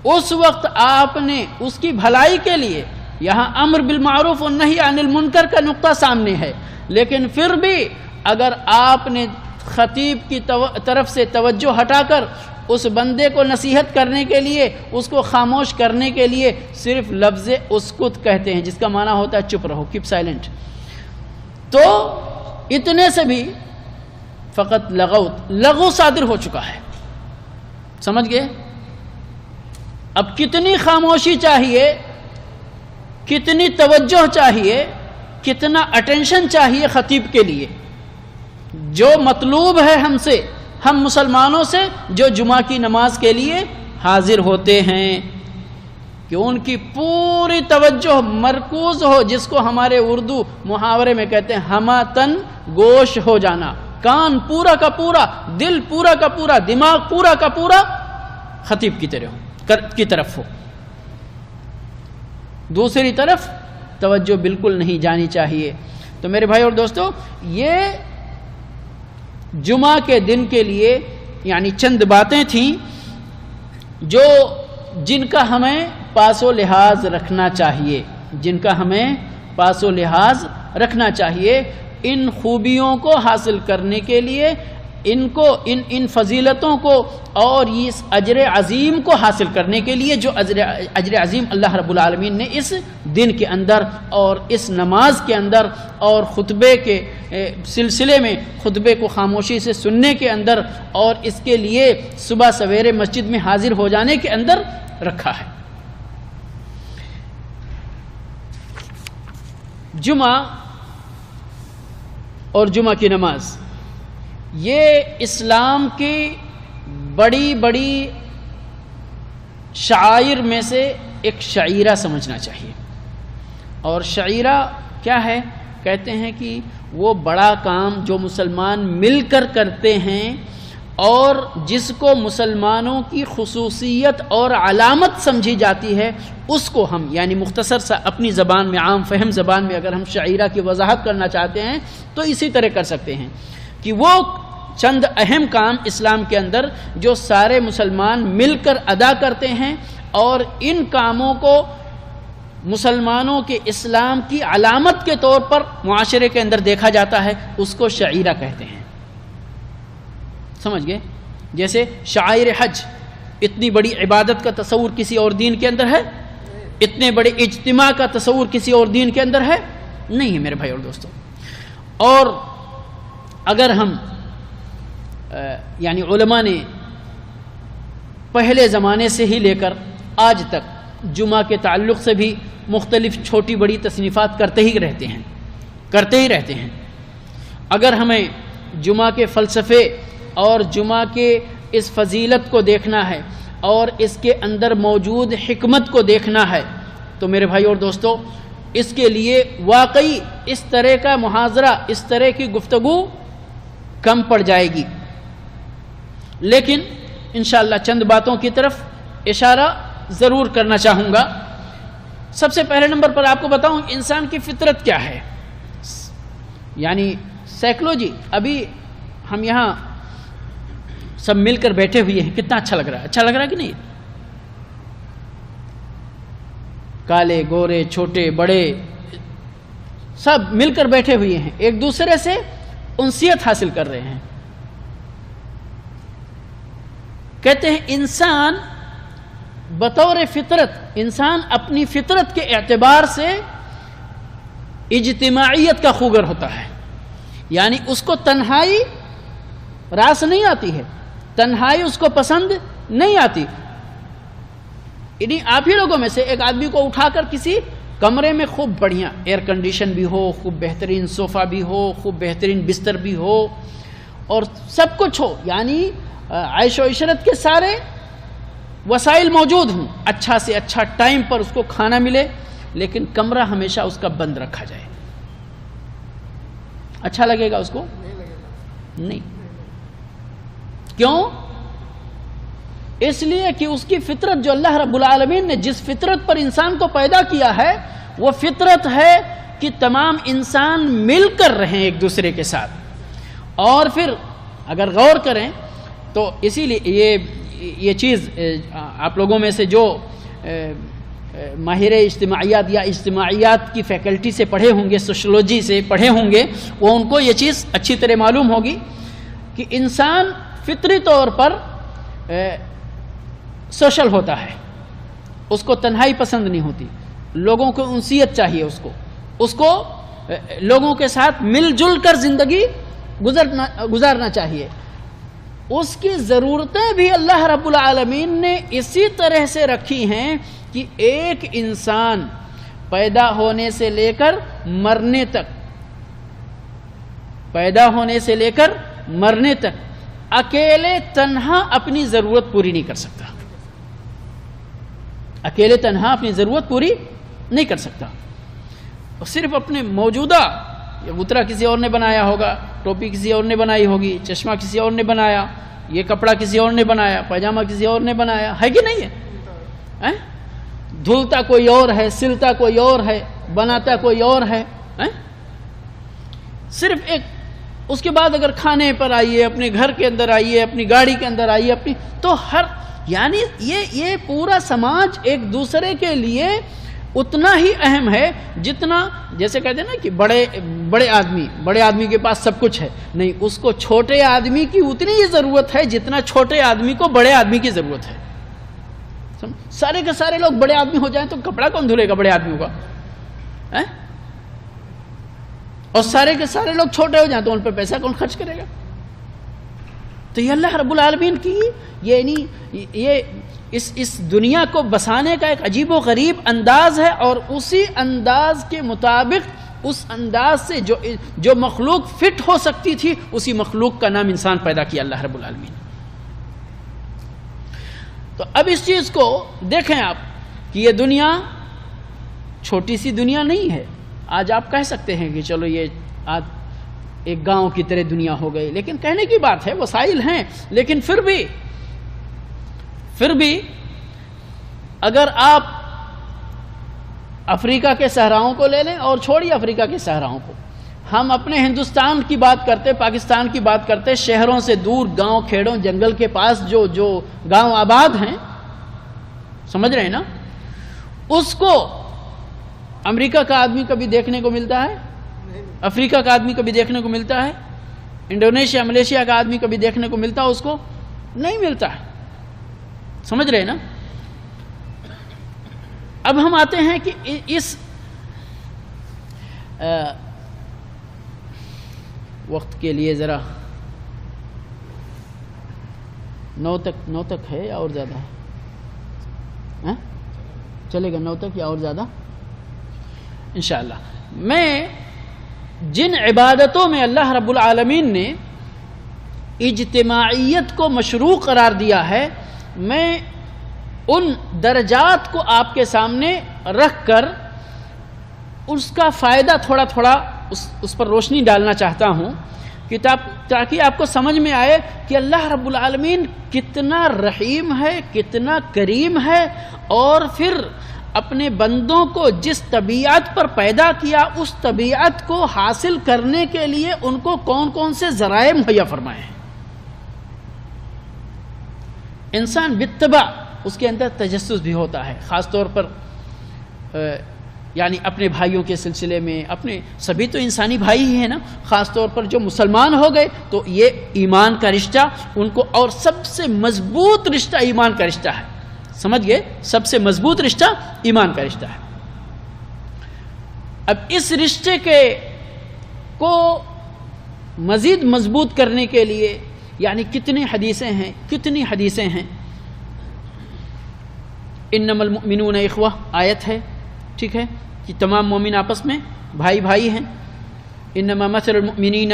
اس وقت آپ نے اس کی بھلائی کے لیے، یہاں امر بالمعروف و نہی عن المنکر کا نقطہ سامنے ہے، لیکن پھر بھی اگر آپ نے خطیب کی طرف سے توجہ ہٹا کر اس بندے کو نصیحت کرنے کے لیے، اس کو خاموش کرنے کے لیے صرف لفظ اسکت کہتے ہیں جس کا معنی ہوتا ہے چپ رہو، کیپ سائلنٹ، تو اتنے سے بھی فقط لغو صادر ہو چکا ہے۔ سمجھ گئے؟ اب کتنی خاموشی چاہیے، کتنی توجہ چاہیے، کتنا اٹینشن چاہیے خطیب کے لیے۔ جو مطلوب ہے ہم سے، ہم مسلمانوں سے جو جمعہ کی نماز کے لیے حاضر ہوتے ہیں، کہ ان کی پوری توجہ مرکوز ہو، جس کو ہمارے اردو محاورے میں کہتے ہیں ہمہ تن گوش ہو جانا، کان پورا کا پورا، دل پورا کا پورا، دماغ پورا کا پورا خطیب کی طرف ہو. دوسری طرف توجہ بالکل نہیں جانی چاہیے. تو میرے بھائی اور دوستو، یہ جمعہ کے دن کے لیے یعنی چند باتیں تھیں جن کا ہمیں پاس و لحاظ رکھنا چاہیے، جن کا ہمیں پاس و لحاظ رکھنا چاہیے. ان خوبیوں کو حاصل کرنے کے لیے، ان فضیلتوں کو اور اس اجر عظیم کو حاصل کرنے کے لیے جو اجر عظیم اللہ رب العالمین نے اس دن کے اندر اور اس نماز کے اندر اور خطبے کے سلسلے میں خطبے کو خاموشی سے سننے کے اندر اور اس کے لیے صبح سویرے مسجد میں حاضر ہو جانے کے اندر رکھا ہے. جمعہ اور جمعہ کی نماز یہ اسلام کی بڑی بڑی شعائر میں سے ایک شعیرہ سمجھنا چاہیے. اور شعیرہ کیا ہے؟ کہتے ہیں کہ وہ بڑا کام جو مسلمان مل کر کرتے ہیں اور جس کو مسلمانوں کی خصوصیت اور علامت سمجھی جاتی ہے، اس کو ہم یعنی مختصر سا اپنی زبان میں، عام فہم زبان میں اگر ہم شعیرہ کی وضاحت کرنا چاہتے ہیں تو اسی طرح کر سکتے ہیں کہ وہ چند اہم کام اسلام کے اندر جو سارے مسلمان مل کر ادا کرتے ہیں اور ان کاموں کو مسلمانوں کے اسلام کی علامت کے طور پر معاشرے کے اندر دیکھا جاتا ہے، اس کو شعیرہ کہتے ہیں. سمجھ گئے؟ جیسے شعائر حج، اتنی بڑی عبادت کا تصور کسی اور دین کے اندر ہے؟ اتنے بڑے اجتماع کا تصور کسی اور دین کے اندر ہے؟ نہیں ہے میرے بھائی اور دوستوں. اور اگر ہم یعنی علماء نے پہلے زمانے سے ہی لے کر آج تک جمعہ کے تعلق سے بھی مختلف چھوٹی بڑی تصنیفات کرتے ہی رہتے ہیں. اگر ہمیں جمعہ کے فلسفے اور جمعہ کے اس فضیلت کو دیکھنا ہے اور اس کے اندر موجود حکمت کو دیکھنا ہے تو میرے بھائی اور دوستو، اس کے لیے واقعی اس طرح کا محاضرہ، اس طرح کی گفتگو کم پڑ جائے گی. لیکن انشاءاللہ چند باتوں کی طرف اشارہ ضرور کرنا چاہوں گا. سب سے پہلے نمبر پر آپ کو بتاؤں انسان کی فطرت کیا ہے، یعنی سائیکلوجی. ابھی ہم یہاں سب مل کر بیٹھے ہوئے ہیں، کتنا اچھا لگ رہا ہے کہ نہیں؟ کالے گورے چھوٹے بڑے سب مل کر بیٹھے ہوئے ہیں، ایک دوسرے سے انسیت حاصل کر رہے ہیں. کہتے ہیں انسان بطور فطرت، انسان اپنی فطرت کے اعتبار سے اجتماعیت کا خوگر ہوتا ہے. یعنی اس کو تنہائی راس نہیں آتی ہے، تنہائی اس کو پسند نہیں آتی. انہیں آپ ہی لوگوں میں سے ایک آدمی کو اٹھا کر کسی کمرے میں خوب بڑھیا ایئر کنڈیشن بھی ہو، خوب بہترین صوفہ بھی ہو، خوب بہترین بستر بھی ہو اور سب کچھ ہو، یعنی عیش و عشرت کے سارے وسائل موجود ہوں، اچھا سے اچھا ٹائم پر اس کو کھانا ملے، لیکن کمرہ ہمیشہ اس کا بند رکھا جائے، اچھا لگے گا اس کو؟ نہیں. کیوں؟ اس لیے کہ اس کی فطرت جو اللہ رب العالمین نے جس فطرت پر انسان کو پیدا کیا ہے وہ فطرت ہے کہ تمام انسان مل کر رہیں ایک دوسرے کے ساتھ. اور پھر اگر غور کریں تو اسی لیے یہ چیز آپ لوگوں میں سے جو ماہر اجتماعیات یا اجتماعیات کی فیکلٹی سے پڑھے ہوں گے، سوشولوجی سے پڑھے ہوں گے، وہ ان کو یہ چیز اچھی طرح معلوم ہوگی کہ انسان فطری طور پر سوشل ہوتا ہے، اس کو تنہائی پسند نہیں ہوتی، لوگوں کو انسیت چاہیے، اس کو لوگوں کے ساتھ مل جل کر زندگی گزارنا چاہیے. اس کی ضرورتیں بھی اللہ رب العالمین نے اسی طرح سے رکھی ہیں کہ ایک انسان پیدا ہونے سے لے کر مرنے تک اکیلے تنہا اپنی ضرورت پوری نہیں کر سکتا. اکیلے تنہا اپنی ضرورت پوری نہیں کر سکتا، اور صرف اپنے موجودہ، یہ غترہ کسی اور نے بنایا ہوگا، ٹوپی کسی اور نے بنائی ہوگی، چشمہ کسی اور نے بنایا، یہ کپڑا کسی اور نے بنایا، پاجامہ کسی اور نے بنایا، ہے کہ نہیں ہے؟ دھلتا کوئی اور ہے، سلتا کوئی اور ہے، بناتا کوئی اور ہے، صرف ایک۔ اس کے بعد اگر کھانے پر آئیے، اپنے گھر کے اندر آئیے، اپنی گاڑی کے اندر آئیے، اپنی تو ہر یعنی یہ پورا سماج ایک دوسرے کے لیے اتنا ہی اہم ہے جتنا، جیسے کہتے ہیں نا کہ بڑے آدمی کے پاس سب کچھ ہے، نہیں، اس کو چھوٹے آدمی کی اتنی ہی ضرورت ہے جتنا چھوٹے آدمی کو بڑے آدمی کی ضرورت ہے۔ سارے کے سارے لوگ بڑے آدمی ہو جائیں تو کپڑا کون دھلے گا بڑے آدمیوں کا؟ اور سارے کے سارے لوگ چھوٹے ہو جائیں تو ان پہ پیسہ کون خرچ کرے گا؟ تو یہ اللہ رب العالمین کی یہ اس دنیا کو بسانے کا ایک عجیب و غریب انداز ہے، اور اسی انداز کے مطابق، اس انداز سے جو مخلوق فٹ ہو سکتی تھی، اسی مخلوق کا نام انسان پیدا کیا اللہ رب العالمین۔ تو اب اس چیز کو دیکھیں آپ کہ یہ دنیا چھوٹی سی دنیا نہیں ہے۔ آج آپ کہہ سکتے ہیں کہ چلو یہ آج ایک گاؤں کی طرح دنیا ہو گئی، لیکن کہنے کی بات ہے، وسائل ہیں، لیکن پھر بھی اگر آپ افریقہ کے صحراؤں کو لے لیں، اور چھوڑیے افریقہ کے صحراؤں کو، ہم اپنے ہندوستان کی بات کرتے، پاکستان کی بات کرتے، شہروں سے دور گاؤں کھیڑوں جنگل کے پاس جو گاؤں آباد ہیں، سمجھ رہے ہیں نا، اس کو امریکہ کا آدمی کبھی دیکھنے کو ملتا ہے؟ افریقہ کا آدمی کبھی دیکھنے کو ملتا ہے؟ انڈونیشیا ملیشیا کا آدمی کبھی دیکھنے کو ملتا ہے؟ اس کو نہیں ملتا ہے، سمجھ رہے ہیں نا۔ اب ہم آتے ہیں کہ اس وقت کے لیے ذرا 9 تک ہے یا اور زیادہ ہے؟ چلے گا 9 تک یا اور زیادہ؟ انشاءاللہ۔ میں جن عبادتوں میں اللہ رب العالمین نے اجتماعیت کو مشروع قرار دیا ہے، میں ان درجات کو آپ کے سامنے رکھ کر اس کا فائدہ تھوڑا تھوڑا اس پر روشنی ڈالنا چاہتا ہوں، تاکہ آپ کو سمجھ میں آئے کہ اللہ رب العالمین کتنا رحیم ہے، کتنا کریم ہے، اور پھر اپنے بندوں کو جس طبیعت پر پیدا کیا، اس طبیعت کو حاصل کرنے کے لیے ان کو کون کون سے ذرائع مہیا فرمائے ہیں۔ انسان بالطبع اس کے اندر تجسس بھی ہوتا ہے، خاص طور پر یعنی اپنے بھائیوں کے سلسلے میں، اپنے سبھی تو انسانی بھائی ہی ہیں نا، خاص طور پر جو مسلمان ہو گئے تو یہ ایمان کا رشتہ ان کو، اور سب سے مضبوط رشتہ ایمان کا رشتہ ہے، سمجھ گئے؟ سب سے مضبوط رشتہ ایمان کا رشتہ ہے۔ اب اس رشتے کو مزید مضبوط کرنے کے لیے یعنی کتنی حدیثیں ہیں۔ انما المؤمنون اخوہ آیت ہے، ٹھیک ہے، کہ تمام مومن آپس میں بھائی ہیں۔ انما مثل المؤمنین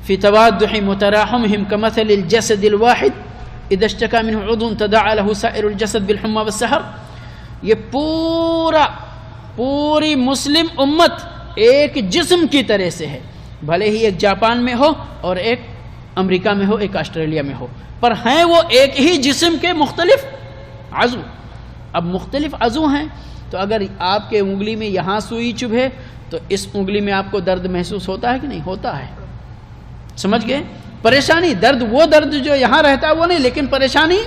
فی توادہم وتراحمہم کمثل الجسد الواحد اذا اشتکى منه عضو تداعى له سائر الجسد بالحمى والسہر۔ یہ پوری مسلم امت ایک جسم کی طرح سے ہے، بھلے ہی ایک جاپان میں ہو اور ایک امریکہ میں ہو، ایک آسٹریلیا میں ہو، پر ہیں وہ ایک ہی جسم کے مختلف عضو۔ اب مختلف عضو ہیں تو اگر آپ کے انگلی میں یہاں سوئی چبھے تو اس انگلی میں آپ کو درد محسوس ہوتا ہے کہ نہیں؟ ہوتا ہے، سمجھ گئے؟ پریشانی، درد، وہ درد جو یہاں رہتا ہے وہ نہیں، لیکن پریشانی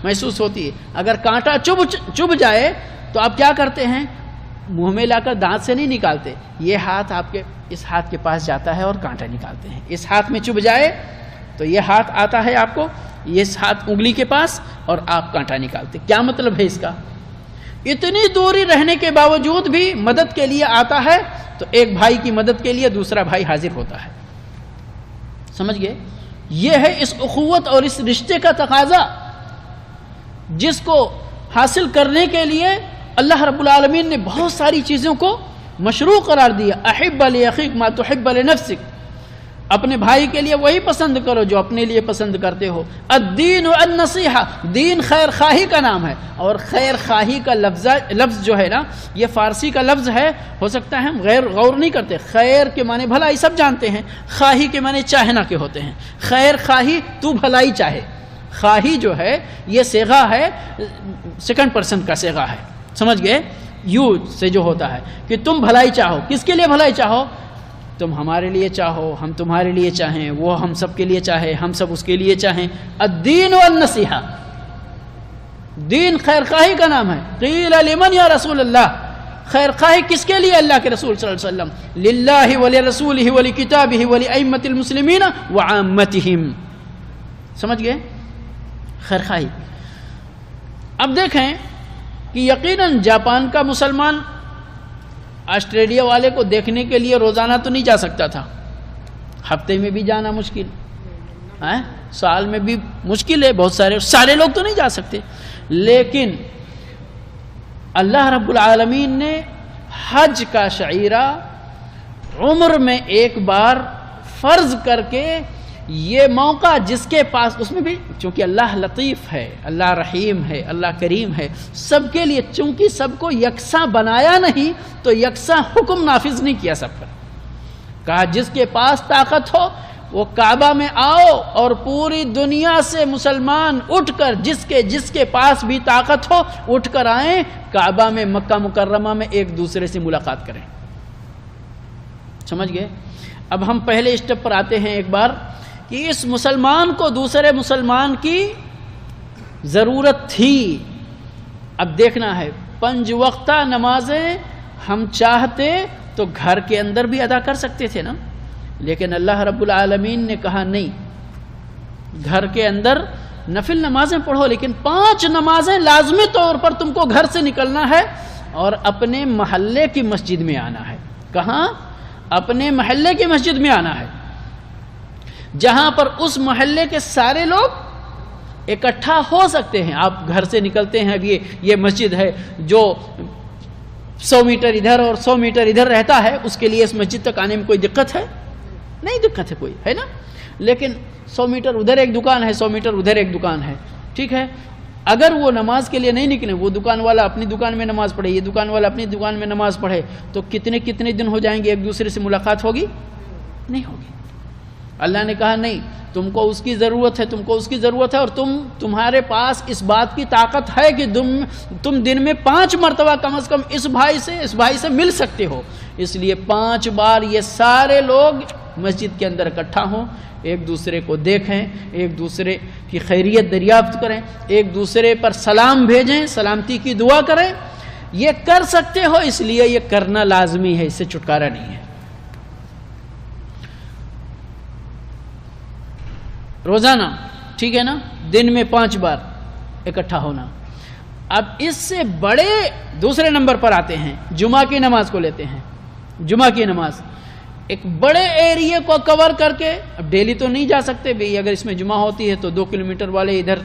محسوس ہوتی ہے۔ اگر کانٹا چبھ جائے تو آپ کیا کرتے ہیں؟ منہ میں لا کر دانت سے نہیں نکالتے، یہ ہاتھ آپ کے اس ہاتھ کے پاس جاتا ہے اور کانٹا نکالتے ہیں۔ اس ہاتھ میں چبھ جائے تو یہ ہاتھ آتا ہے آپ کو اس ہاتھ انگلی کے پاس اور آپ کانٹا نکالتے۔ کیا مطلب ہے اس کا؟ اتنی دوری رہنے کے باوجود بھی مدد کے لیے آتا ہے، تو ایک بھائی کی مدد کے لیے دوسرا بھائی حاضر ہوتا ہے، سمجھ گئے؟ یہ ہے اس اخوت اور اس رشتے کا تقاضا، جس کو حاصل کرنے کے لیے اللہ رب العالمین نے بہت ساری چیزوں کو مشروع قرار دیا۔ احب لاخیک ما تحب لنفسک، اپنے بھائی کے لیے وہی پسند کرو جو اپنے لیے پسند کرتے ہو۔ الدین النصیحہ، دین خیر خواہی کا نام ہے، اور خیر خواہی کا لفظ جو ہے نا یہ فارسی کا لفظ ہے، ہو سکتا ہے ہم غور نہیں کرتے۔ خیر کے معنی بھلائی سب جانتے ہیں، خواہی کے معنی چاہنا کے ہوتے ہیں۔ خیر خواہی، تو بھلائی چاہے۔ خواہی جو ہے یہ صیغہ ہے، سیکنڈ پرسن کا صیغہ ہے، سمجھ گئے؟ یو سے جو ہوتا ہے کہ تم بھلائی چاہو۔ کس کے لیے بھلائی چاہو؟ تم ہمارے لیے چاہو، ہم تمہارے لیے چاہیں، وہ ہم سب کے لیے چاہے، ہم سب اس کے لیے چاہیں۔ الدین والنصیحہ، دین خیر خواہی کا نام ہے۔ قیل لمن یا رسول اللہ، خیر خواہی کس کے لیے؟ اللہ کے رسول صلی اللہ علیہ وسلم۔ للہ ولرسولہ ولکتابہ ولائمۃ المسلمین وعامتہم، سمجھ گئے؟ خیر خواہی۔ اب دیکھیں کہ یقیناً جاپان کا مسلمان آسٹریلیا والے کو دیکھنے کے لیے روزانہ تو نہیں جا سکتا تھا، ہفتے میں بھی جانا مشکل ہے، سال میں بھی مشکل ہے، بہت سارے لوگ تو نہیں جا سکتے۔ لیکن اللہ رب العالمین نے حج کا شعیرہ عمر میں ایک بار فرض کر کے یہ موقع جس کے پاس، اس میں بھی چونکہ اللہ لطیف ہے، اللہ رحیم ہے، اللہ کریم ہے، سب کے لیے چونکہ سب کو یکساں بنایا نہیں تو یکساں حکم نافذ نہیں کیا سب پر۔ کہا جس کے پاس طاقت ہو وہ کعبہ میں آؤ، اور پوری دنیا سے مسلمان اٹھ کر جس کے پاس بھی طاقت ہو اٹھ کر آئیں، کعبہ میں مکہ مکرمہ میں ایک دوسرے سے ملاقات کریں۔ سمجھ گئے؟ اب ہم پہلے اسٹیپ پر آتے ہیں ایک بار کہ اس مسلمان کو دوسرے مسلمان کی ضرورت تھی۔ اب دیکھنا ہے 5 وقتہ نمازیں ہم چاہتے تو گھر کے اندر بھی ادا کر سکتے تھے نا، لیکن اللہ رب العالمین نے کہا نہیں، گھر کے اندر نفل نمازیں پڑھو، لیکن 5 نمازیں لازمی طور پر تم کو گھر سے نکلنا ہے اور اپنے محلے کی مسجد میں آنا ہے۔ کہاں؟ اپنے محلے کی مسجد میں آنا ہے، جہاں پر اس محلے کے سارے لوگ اکٹھا ہو سکتے ہیں۔ آپ گھر سے نکلتے ہیں، اب یہ مسجد ہے جو 100 میٹر ادھر اور 100 میٹر ادھر رہتا ہے، اس کے لیے اس مسجد تک آنے میں کوئی دقت ہے؟ نہیں دقت ہے کوئی، ہے نا؟ لیکن 100 میٹر ادھر ایک دکان ہے، 100 میٹر ادھر ایک دکان ہے، ٹھیک ہے؟ اگر وہ نماز کے لیے نہیں نکلے، وہ دکان والا اپنی دکان میں نماز پڑھے، یہ دکان والا اپنی دکان میں نماز پڑھے، تو کتنے دن ہو جائیں گے ایک دوسرے سے ملاقات ہوگی؟ نہیں ہوگی۔ اللہ نے کہا نہیں، تم کو اس کی ضرورت ہے، تم کو اس کی ضرورت ہے، اور تمہارے پاس اس بات کی طاقت ہے کہ تم دن میں 5 مرتبہ کم از کم اس بھائی سے مل سکتے ہو، اس لیے 5 بار یہ سارے لوگ مسجد کے اندر اکٹھا ہوں، ایک دوسرے کو دیکھیں، ایک دوسرے کی خیریت دریافت کریں، ایک دوسرے پر سلام بھیجیں، سلامتی کی دعا کریں۔ یہ کر سکتے ہو، اس لیے یہ کرنا لازمی ہے، اس سے چھٹکارا نہیں ہے۔ روزانہ، ٹھیک ہے نا، دن میں 5 بار اکٹھا ہونا۔ اب اس سے بڑے دوسرے نمبر پر آتے ہیں، جمعہ کی نماز کو لیتے ہیں۔ جمعہ کی نماز ایک بڑے ایریے کو کور کر کے، اب ڈیلی تو نہیں جا سکتے بھی، اگر اس میں جمعہ ہوتی ہے تو 2 کلومیٹر والے ادھر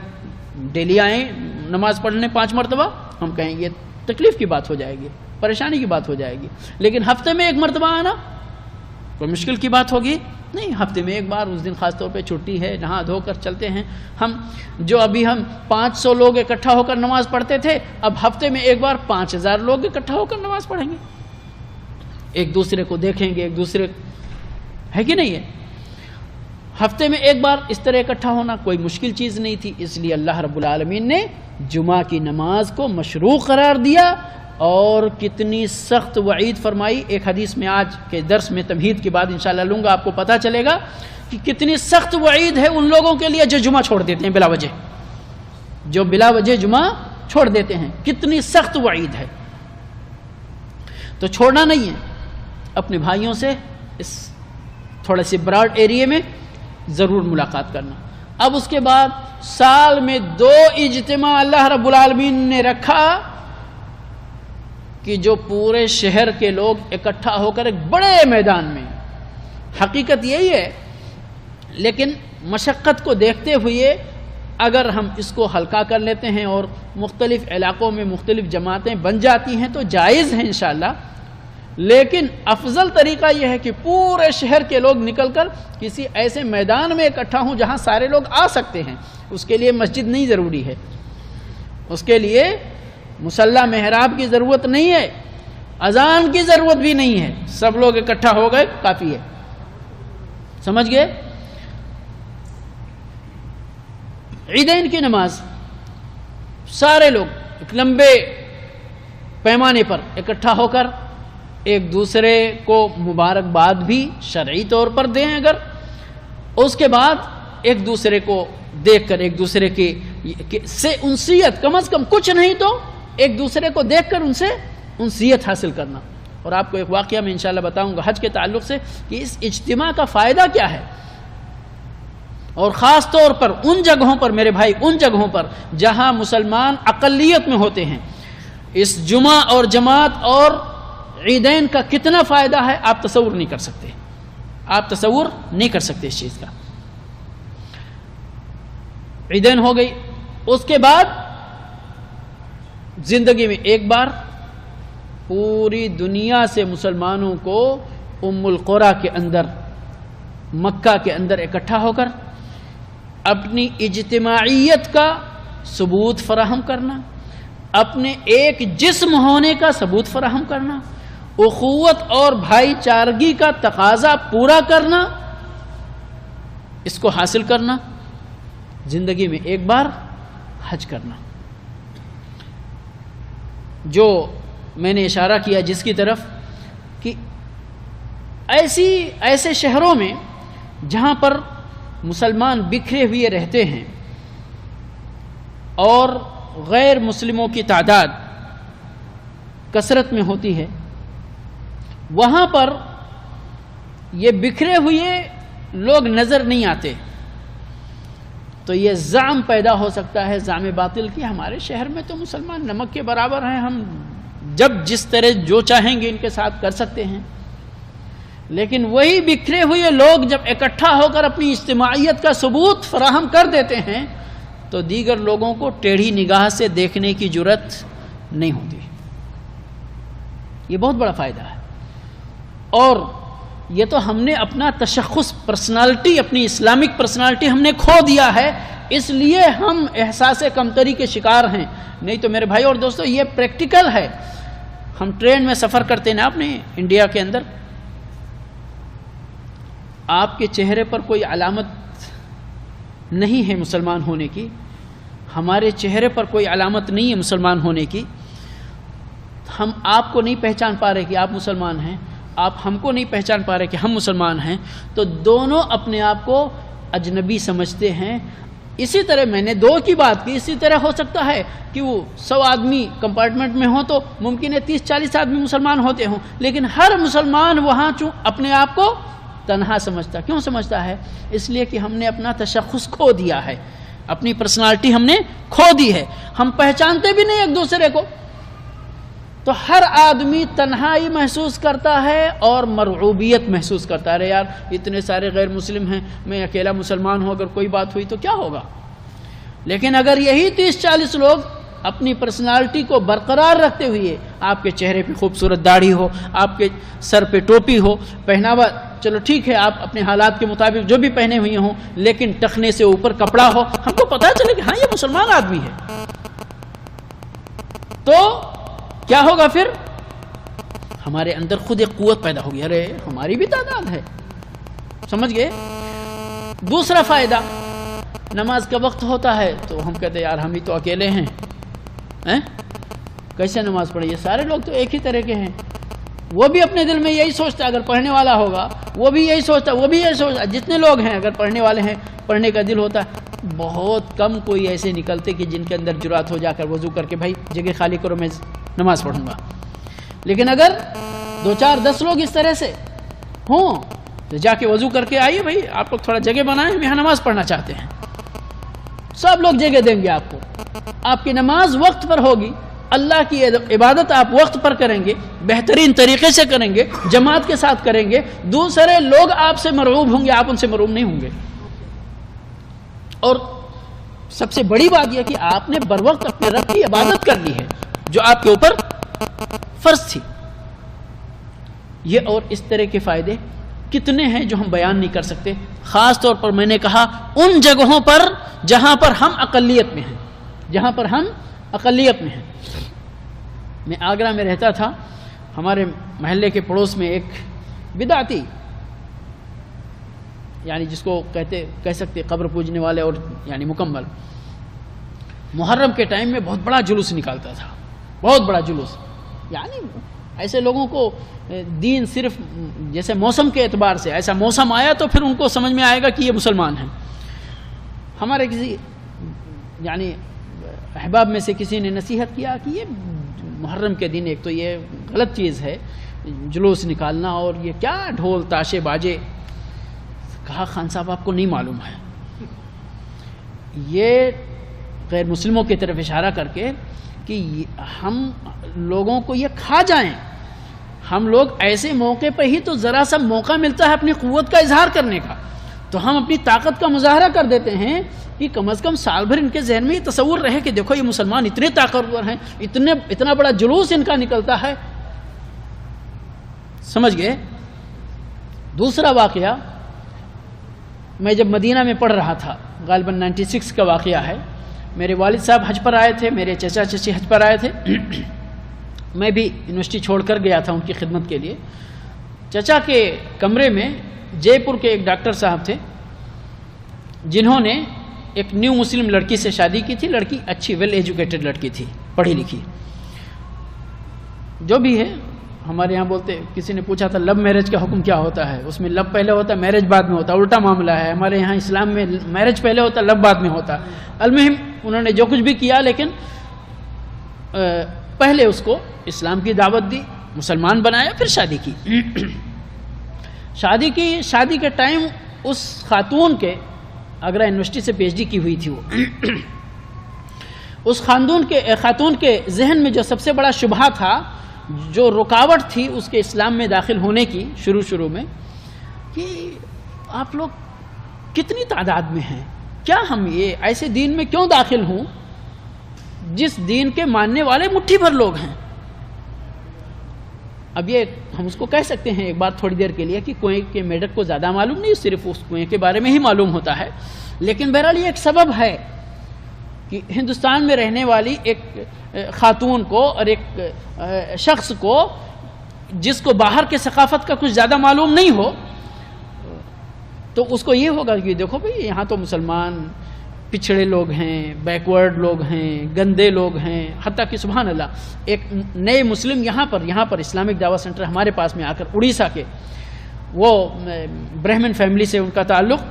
ڈیلی آئیں نماز پڑھنے 5 مرتبہ، ہم کہیں یہ تکلیف کی بات ہو جائے گی، پریشانی کی بات ہو جائے گی۔ لیکن ہفتے میں 1 مرتبہ آنا کوئی مشکل کی بات ہوگی نہیں، ہفتے میں 1 بار، اس دن خاص طور پہ چھٹی ہے، نہا دھو کر چلتے ہیں ہم۔ ابھی ہم 500 لوگ اکٹھا ہو کر نماز پڑھتے تھے، اب ہفتے میں 1 بار 5000 لوگ اکٹھا ہو کر نماز پڑھیں گے، ایک دوسرے کو دیکھیں گے، ایک دوسرے، ہے کہ نہیں ہے؟ ہفتے میں 1 بار اس طرح اکٹھا ہونا کوئی مشکل چیز نہیں تھی، اس لیے اللہ رب العالمین نے جمعہ کی نماز کو مشروع قرار دیا، اور کتنی سخت وعید فرمائی۔ ایک حدیث میں آج کے درس میں تمہید کے بعد انشاءاللہ لوں گا، آپ کو پتہ چلے گا کہ کتنی سخت وعید ہے ان لوگوں کے لیے جو جمعہ چھوڑ دیتے ہیں بلا وجہ، جو بلا وجہ جمعہ چھوڑ دیتے ہیں، کتنی سخت وعید ہے۔ تو چھوڑنا نہیں ہے، اپنے بھائیوں سے اس تھوڑے سے براڈ ایریے میں ضرور ملاقات کرنا۔ اب اس کے بعد سال میں 2 اجتماع اللہ رب العالمین نے رکھا کہ جو پورے شہر کے لوگ اکٹھا ہو کر ایک بڑے میدان میں، حقیقت یہی ہے، لیکن مشقت کو دیکھتے ہوئے اگر ہم اس کو ہلکا کر لیتے ہیں اور مختلف علاقوں میں مختلف جماعتیں بن جاتی ہیں تو جائز ہیں انشاءاللہ، لیکن افضل طریقہ یہ ہے کہ پورے شہر کے لوگ نکل کر کسی ایسے میدان میں اکٹھا ہوں جہاں سارے لوگ آ سکتے ہیں. اس کے لیے مسجد نہیں ضروری ہے, اس کے لیے مصلی محراب کی ضرورت نہیں ہے, اذان کی ضرورت بھی نہیں ہے, سب لوگ اکٹھا ہو گئے کافی ہے. سمجھ گئے؟ عیدین کی نماز سارے لوگ ایک لمبے پیمانے پر اکٹھا ہو کر ایک دوسرے کو مبارکباد بھی شرعی طور پر دیں, اگر اس کے بعد ایک دوسرے کو دیکھ کر ایک دوسرے سے انسیت, کم از کم کچھ نہیں تو ایک دوسرے کو دیکھ کر ان سے انسیت حاصل کرنا. اور آپ کو ایک واقعہ میں انشاءاللہ بتاؤں گا حج کے تعلق سے کہ اس اجتماع کا فائدہ کیا ہے, اور خاص طور پر ان جگہوں پر میرے بھائی, ان جگہوں پر جہاں مسلمان اقلیت میں ہوتے ہیں. اس جمعہ اور جماعت اور عیدین کا کتنا فائدہ ہے آپ تصور نہیں کر سکتے, آپ تصور نہیں کر سکتے اس چیز کا. عیدین ہو گئی, اس کے بعد زندگی میں ایک بار پوری دنیا سے مسلمانوں کو ام القریٰ کے اندر, مکہ کے اندر اکٹھا ہو کر اپنی اجتماعیت کا ثبوت فراہم کرنا, اپنے ایک جسم ہونے کا ثبوت فراہم کرنا, اخوت اور بھائی چارگی کا تقاضا پورا کرنا, اس کو حاصل کرنا, زندگی میں ایک بار حج کرنا. جو میں نے اشارہ کیا جس کی طرف کہ ایسے شہروں میں جہاں پر مسلمان بکھرے ہوئے رہتے ہیں اور غیر مسلموں کی تعداد کثرت میں ہوتی ہے, وہاں پر یہ بکھرے ہوئے لوگ نظر نہیں آتے, تو یہ زعم پیدا ہو سکتا ہے, زعم باطل کی ہمارے شہر میں تو مسلمان نمک کے برابر ہیں, ہم جب جس طرح جو چاہیں گے ان کے ساتھ کر سکتے ہیں. لیکن وہی بکھرے ہوئے لوگ جب اکٹھا ہو کر اپنی اجتماعیت کا ثبوت فراہم کر دیتے ہیں تو دیگر لوگوں کو ٹیڑھی نگاہ سے دیکھنے کی جرأت نہیں ہوتی. یہ بہت بڑا فائدہ ہے. اور یہ تو ہم نے اپنا تشخص, پرسنالٹی, اپنی اسلامک پرسنالٹی ہم نے کھو دیا ہے, اس لیے ہم احساس کمتری کے شکار ہیں. نہیں تو میرے بھائی اور دوستو یہ پریکٹیکل ہے. ہم ٹرین میں سفر کرتے ہیں نا اپنے انڈیا کے اندر, آپ کے چہرے پر کوئی علامت نہیں ہے مسلمان ہونے کی, ہمارے چہرے پر کوئی علامت نہیں ہے مسلمان ہونے کی, ہم آپ کو نہیں پہچان پا رہے کہ آپ مسلمان ہیں, آپ ہم کو نہیں پہچان پا رہے کہ ہم مسلمان ہیں, تو دونوں اپنے آپ کو اجنبی سمجھتے ہیں. اسی طرح میں نے 2 کی بات کی, اسی طرح ہو سکتا ہے کہ وہ 100 آدمی کمپارٹمنٹ میں ہوں تو ممکن ہے 30-40 آدمی مسلمان ہوتے ہوں, لیکن ہر مسلمان وہاں اپنے آپ کو تنہا سمجھتا. کیوں سمجھتا ہے؟ اس لیے کہ ہم نے اپنا تشخص کھو دیا ہے, اپنی پرسنالٹی ہم نے کھو دی ہے, ہم پہچانتے بھی نہیں ایک دوسرے کو. تو ہر آدمی تنہائی محسوس کرتا ہے اور مرعوبیت محسوس کرتا ہے. ارے یار اتنے سارے غیر مسلم ہیں, میں اکیلا مسلمان ہوں, اگر کوئی بات ہوئی تو کیا ہوگا. لیکن اگر یہی 30-40 لوگ اپنی پرسنالٹی کو برقرار رکھتے ہوئے, آپ کے چہرے پہ خوبصورت داڑھی ہو, آپ کے سر پہ ٹوپی ہو, پہناوا چلو ٹھیک ہے آپ اپنے حالات کے مطابق جو بھی پہنے ہوئے ہوں, لیکن ٹخنے سے اوپر کپڑا ہو, ہم کو پتہ چلے کہ ہاں یہ مسلمان آدمی ہے, تو کیا ہوگا پھر؟ ہمارے اندر خود ایک قوت پیدا ہوگی, ارے ہماری بھی تعداد ہے. سمجھ گئے؟ دوسرا فائدہ, نماز کا وقت ہوتا ہے تو ہم کہتے ہیں یار ہم ہی تو اکیلے ہیں, کیسے نماز پڑھیں, یہ سارے لوگ تو ایک ہی طرح کے ہیں. وہ بھی اپنے دل میں یہی سوچتا, اگر پڑھنے والا ہوگا وہ بھی یہی سوچتا, وہ بھی یہی سوچتا. جتنے لوگ ہیں اگر پڑھنے والے ہیں, پڑھنے کا دل ہوتا ہے, بہت کم کوئی ایسے نکلتے کہ جن کے اندر جرات ہو جا کر وضو کر کے بھائی جگہ خالی کرو میں نماز پڑھوں گا. لیکن اگر 2-4-10 لوگ اس طرح سے ہوں تو جا کے وضو کر کے آئیے بھائی, آپ لوگ تھوڑا جگہ بنائیں, ہم یہاں نماز پڑھنا چاہتے ہیں. سب لوگ جگہ دیں گے آپ کو, آپ کی نماز وقت پر ہوگی, اللہ کی عبادت آپ وقت پر کریں گے, بہترین طریقے سے کریں گے, جماعت کے ساتھ کریں گے. دوسرے لوگ آپ سے مرعوب ہوں گے, آپ ان سے مرعوب نہیں ہوں گے. اور سب سے بڑی بات یہ کہ آپ نے بر وقت اپنے رب کی عبادت کر لی ہے جو آپ کے اوپر فرض تھی. یہ اور اس طرح کے فائدے کتنے ہیں جو ہم بیان نہیں کر سکتے. خاص طور پر میں نے کہا ان جگہوں پر جہاں پر ہم اقلیت میں ہیں، جہاں پر ہم اقلیت میں ہیں. میں آگرہ میں رہتا تھا، ہمارے محلے کے پڑوس میں ایک بدعتی، یعنی جس کو کہہ سکتے قبر پوجنے والے، اور یعنی مکمل محرم کے ٹائم میں بہت بڑا جلوس نکالتا تھا، بہت بڑا جلوس. یعنی ایسے لوگوں کو دین صرف جیسے موسم کے اعتبار سے، ایسا موسم آیا تو پھر ان کو سمجھ میں آئے گا کہ یہ مسلمان ہیں. ہمارے کسی یعنی احباب میں سے کسی نے نصیحت کیا کہ یہ محرم کے دن ایک تو یہ غلط چیز ہے جلوس نکالنا، اور یہ کیا ڈھول تاشے باجے. کہا خان صاحب آپ کو نہیں معلوم ہے، یہ غیر مسلموں کی طرف اشارہ کر کے کہ ہم لوگوں کو یہ کھا جائیں. ہم لوگ ایسے موقع پہ ہی تو ذرا سا موقع ملتا ہے اپنی قوت کا اظہار کرنے کا، تو ہم اپنی طاقت کا مظاہرہ کر دیتے ہیں کہ کم از کم سال بھر ان کے ذہن میں یہ تصور رہے کہ دیکھو یہ مسلمان اتنے طاقتور ہیں، اتنا بڑا جلوس ان کا نکلتا ہے. سمجھ گئے؟ دوسرا واقعہ، میں جب مدینہ میں پڑھ رہا تھا، غالباً 96 کا واقعہ ہے. میرے والد صاحب حج پر آئے تھے، میرے چچا چچی حج پر آئے تھے. میں بھی یونیورسٹی چھوڑ کر گیا تھا ان کی خدمت کے لیے. چچا کے کمرے میں جے پور کے ایک ڈاکٹر صاحب تھے جنہوں نے ایک نیو مسلم لڑکی سے شادی کی تھی. لڑکی اچھی ویل ایجوکیٹڈ لڑکی تھی، پڑھی لکھی. جو بھی ہے، ہمارے یہاں بولتے، کسی نے پوچھا تھا لو میرج کا حکم کیا ہوتا ہے، اس میں لو پہلے ہوتا ہے میرج بعد میں ہوتا ہے، الٹا معاملہ ہے. ہمارے یہاں اسلام میں میرج پہلے ہوتا ہے، لو بعد میں ہوتا ہے. المہم انہوں نے جو کچھ بھی کیا، لیکن پہلے اس کو اسلام کی دعوت دی، مسلمان بنایا، پھر شادی کی. شادی کے ٹائم اس خاتون کے، آگرہ یونیورسٹی سے پی ایچ ڈی کی ہوئی تھی وہ، اس خاتون کے ذہن میں جو سب سے بڑا شبہہ تھا، جو رکاوٹ تھی اس کے اسلام میں داخل ہونے کی شروع میں، کہ آپ لوگ کتنی تعداد میں ہیں، کیا ہم یہ ایسے دین میں کیوں داخل ہوں جس دین کے ماننے والے مٹھی بھر لوگ ہیں. اب یہ ہم اس کو کہہ سکتے ہیں ایک بات تھوڑی دیر کے لیے کہ کنویں کے میڈک کو زیادہ معلوم نہیں، صرف اس کنویں کے بارے میں ہی معلوم ہوتا ہے. لیکن بہرحال یہ ایک سبب ہے کہ ہندوستان میں رہنے والی ایک خاتون کو اور ایک شخص کو جس کو باہر کے ثقافت کا کچھ زیادہ معلوم نہیں ہو، تو اس کو یہ ہوگا کہ دیکھو بھئی یہاں تو مسلمان پچھڑے لوگ ہیں، بیکورڈ لوگ ہیں، گندے لوگ ہیں. حتیٰ کہ سبحان اللہ ایک نئے مسلم یہاں پر اسلامک دعوت سینٹر ہمارے پاس میں آ کر، اڑیسہ کے، وہ برہمن فیملی سے ان کا تعلق،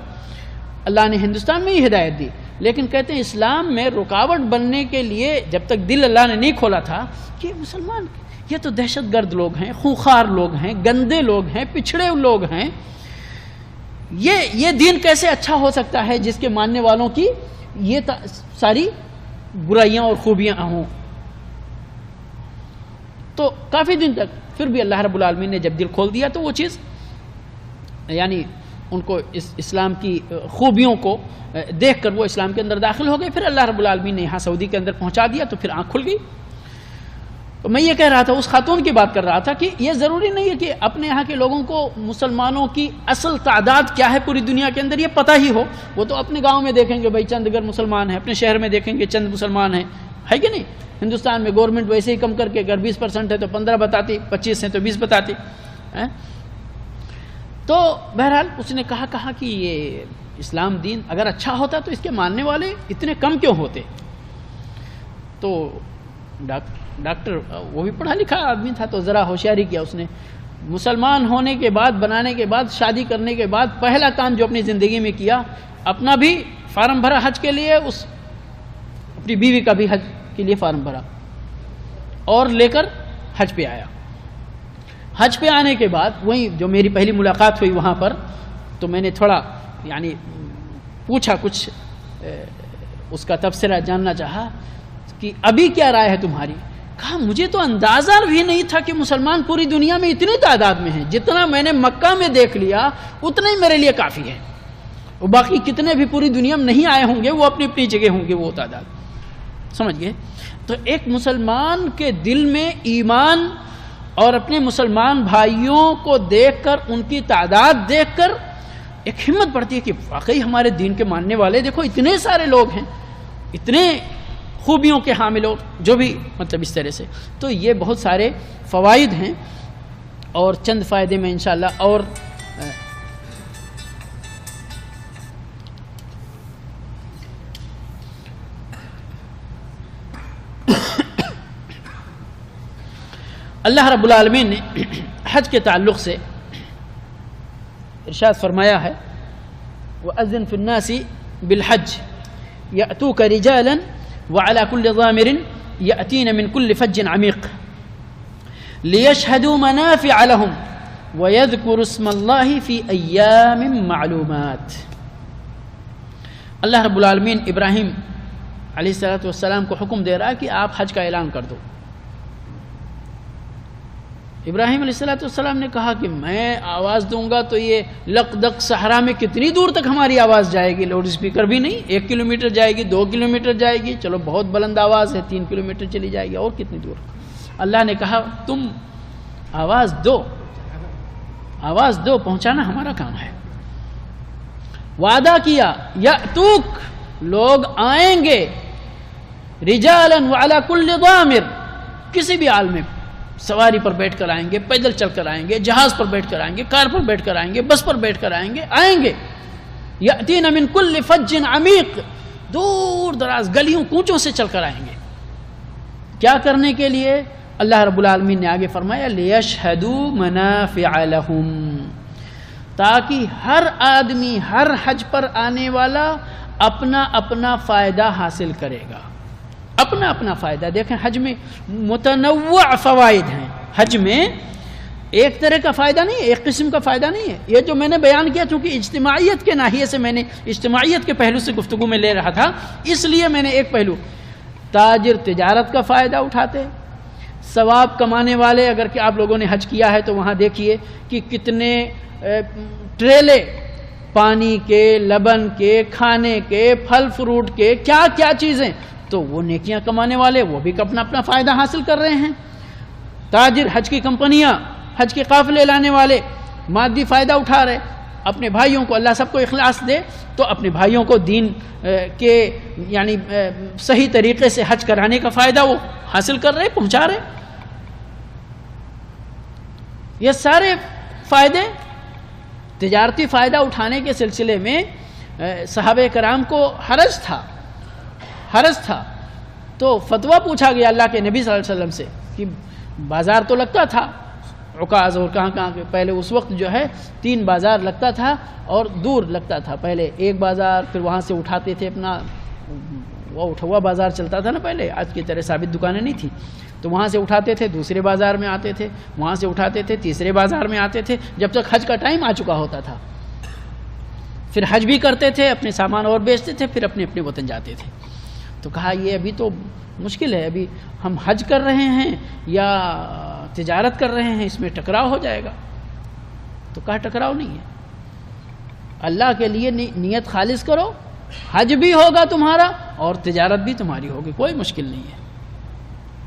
اللہ نے ہندوستان میں ہی ہدایت دی، لیکن کہتے ہیں اسلام میں رکاوٹ بننے کے لیے جب تک دل اللہ نے نہیں کھولا تھا کہ مسلمان یہ تو دہشت گرد لوگ ہیں، خونخوار لوگ ہیں، گندے لوگ ہیں، پچھڑے لوگ ہیں، یہ دین کیسے اچھا ہو سکتا ہے جس کے ماننے والوں کی یہ ساری برائیاں اور خوبیاں ہوں. تو کافی دن تک پھر بھی اللہ رب العالمین نے جب دل کھول دیا تو وہ چیز، یعنی ان کو اسلام کی خوبیوں کو دیکھ کر وہ اسلام کے اندر داخل ہو گئے. پھر اللہ رب العالمین نے یہاں سعودی کے اندر پہنچا دیا تو پھر آنکھ کھل گئی. تو میں یہ کہہ رہا تھا، اس خاتون کی بات کر رہا تھا کہ یہ ضروری نہیں ہے کہ اپنے یہاں کے لوگوں کو مسلمانوں کی اصل تعداد کیا ہے پوری دنیا کے اندر یہ پتہ ہی ہو. وہ تو اپنے گاؤں میں دیکھیں گے بھائی چند گھر مسلمان ہیں، اپنے شہر میں دیکھیں گے چند مسلمان ہیں، ہے کہ نہیں. ہندوستان میں گورنمنٹ ویسے ہی کم کر کے اگر 20% ہے تو 15 بتاتی، 25 ہیں تو 20 بتاتی. تو بہرحال اس نے کہا کہ یہ اسلام دین اگر اچھا ہوتا تو اس کے ماننے والے اتنے کم کیوں ہوتے. تو ڈاکٹر وہ بھی پڑھا لکھا آدمی تھا، تو ذرا ہوشیاری کیا اس نے. مسلمان ہونے کے بعد، بنانے کے بعد، شادی کرنے کے بعد پہلا کام جو اپنی زندگی میں کیا، اپنا بھی فارم بھرا حج کے لیے، اپنی بیوی کا بھی حج کے لیے فارم بھرا اور لے کر حج پہ آیا. حج پہ آنے کے بعد وہیں جو میری پہلی ملاقات ہوئی وہاں پر، تو میں نے تھوڑا یعنی پوچھا، کچھ اس کا تبصرہ جاننا چاہا کہ ابھی کیا رائے ہے تمہاری. کہا مجھے تو اندازہ بھی نہیں تھا کہ مسلمان پوری دنیا میں اتنی تعداد میں ہیں. جتنا میں نے مکہ میں دیکھ لیا اتنا ہی میرے لیے کافی ہے. اور باقی کتنے بھی پوری دنیا میں نہیں آئے ہوں گے وہ اپنی اپنی جگہ ہوں گے وہ تعداد. سمجھ گئے؟ تو ایک مسلمان کے دل میں ایمان اور اپنے مسلمان بھائیوں کو دیکھ کر، ان کی تعداد دیکھ کر ایک ہمت بڑھتی ہے کہ واقعی ہمارے دین کے ماننے والے دیکھو اتنے سارے لوگ ہیں، اتنے خوبیوں کے حامل ہو، جو بھی مطلب اس طرح سے. تو یہ بہت سارے فوائد ہیں، اور چند فائدے میں انشاءاللہ اور اللہ رب العالمین نے حج کے تعلق سے ارشاد فرمایا ہے وَأَذِّن فِي النَّاسِ بِالْحَجِّ يَأْتُوكَ رِجَالًا وَعَلَى كُلِّ ضَامِرٍ يَأْتِينَ مِنْ كُلِّ فَجٍّ عَمِيقٍ لِيَشْهَدُوا مَنَافِعَ لَهُمْ وَيَذْكُرُوا اسْمَ اللَّهِ فِي أَيَّامٍ مَعْلُومَاتٍ. اللہ رب العالمین ابراہیم علیہ السلام کو حکم دے رہا ہے کہ آپ حج کا اعلان کر دو. ابراہیم علیہ السلام نے کہا کہ میں آواز دوں گا تو یہ لقدق صحرا میں کتنی دور تک ہماری آواز جائے گی؟ لاؤڈ اسپیکر بھی نہیں، 1 کلومیٹر جائے گی، 2 کلومیٹر جائے گی، چلو بہت بلند آواز ہے، 3 کلومیٹر چلی جائے گی، اور کتنی دور؟ اللہ نے کہا تم آواز دو، آواز دو، پہنچانا ہمارا کام ہے. وعدہ کیا یأتوک، لوگ آئیں گے، رجالا وعلی کل ضامر، کسی بھی حال میں سواری پر بیٹھ کر آئیں گے، پیدل چل کر آئیں گے، جہاز پر بیٹھ کر آئیں گے، کار پر بیٹھ کر آئیں گے، بس پر بیٹھ کر آئیں گے. یأتین من کل فج عمیق، دور دراز گلیوں کوچوں سے چل کر آئیں گے. کیا کرنے کے لیے؟ اللہ رب العالمین نے آگے فرمایا لیشہدوا منافع لہم، تاکہ ہر آدمی ہر حج پر آنے والا اپنا اپنا فائدہ حاصل کرے گا، اپنا اپنا فائدہ. دیکھیں حج میں متنوع فوائد ہیں، حج میں ایک طرح کا فائدہ نہیں ہے، ایک قسم کا فائدہ نہیں ہے. یہ جو میں نے بیان کیا چونکہ اجتماعیت کے ناحیے سے میں نے اجتماعیت کے پہلو سے گفتگو میں لے رہا تھا، اس لیے میں نے ایک پہلو تاجر تجارت کا فائدہ اٹھاتے، ثواب کمانے والے. اگر کہ آپ لوگوں نے حج کیا ہے تو وہاں دیکھیے کہ کتنے ٹریلے پانی کے، لبن کے، کھانے کے، پھل فروٹ کے، کیا کیا چیزیں، تو وہ نیکیاں کمانے والے وہ بھی اپنا اپنا فائدہ حاصل کر رہے ہیں. تاجر، حج کی کمپنیاں، حج کے قافلے لانے والے مادی فائدہ اٹھا رہے. اپنے بھائیوں کو، اللہ سب کو اخلاص دے تو اپنے بھائیوں کو دین کے یعنی صحیح طریقے سے حج کرانے کا فائدہ وہ حاصل کر رہے، پہنچا رہے. یہ سارے فائدے تجارتی فائدہ اٹھانے کے سلسلے میں صحابہ کرام کو حرج تھا. تو فتویٰ پوچھا گیا اللہ کے نبی صلی اللہ علیہ وسلم سے کہ بازار تو لگتا تھا عکاظ اور کہاں کے، پہلے اس وقت جو ہے 3 بازار لگتا تھا اور دور لگتا تھا. پہلے ایک بازار، پھر وہاں سے اٹھاتے تھے اپنا، وہ اٹھا ہوا بازار چلتا تھا نا پہلے، آج کی طرح ثابت دکانیں نہیں تھیں، تو وہاں سے اٹھاتے تھے، دوسرے بازار میں آتے تھے، وہاں سے اٹھاتے تھے، تیسرے بازار میں آتے تھے، جب تک حج کا ٹائم آ چکا ہوتا تھا. پھر حج بھی کرتے تھے، اپنے سامان اور بیچتے تھے، پھر اپنے اپنے وطن جاتے تھے. تو کہا یہ ابھی تو مشکل ہے، ابھی ہم حج کر رہے ہیں یا تجارت کر رہے ہیں، اس میں ٹکراؤ ہو جائے گا. تو کہا ٹکراؤ نہیں ہے، اللہ کے لیے نیت خالص کرو، حج بھی ہوگا تمہارا اور تجارت بھی تمہاری ہوگی، کوئی مشکل نہیں ہے.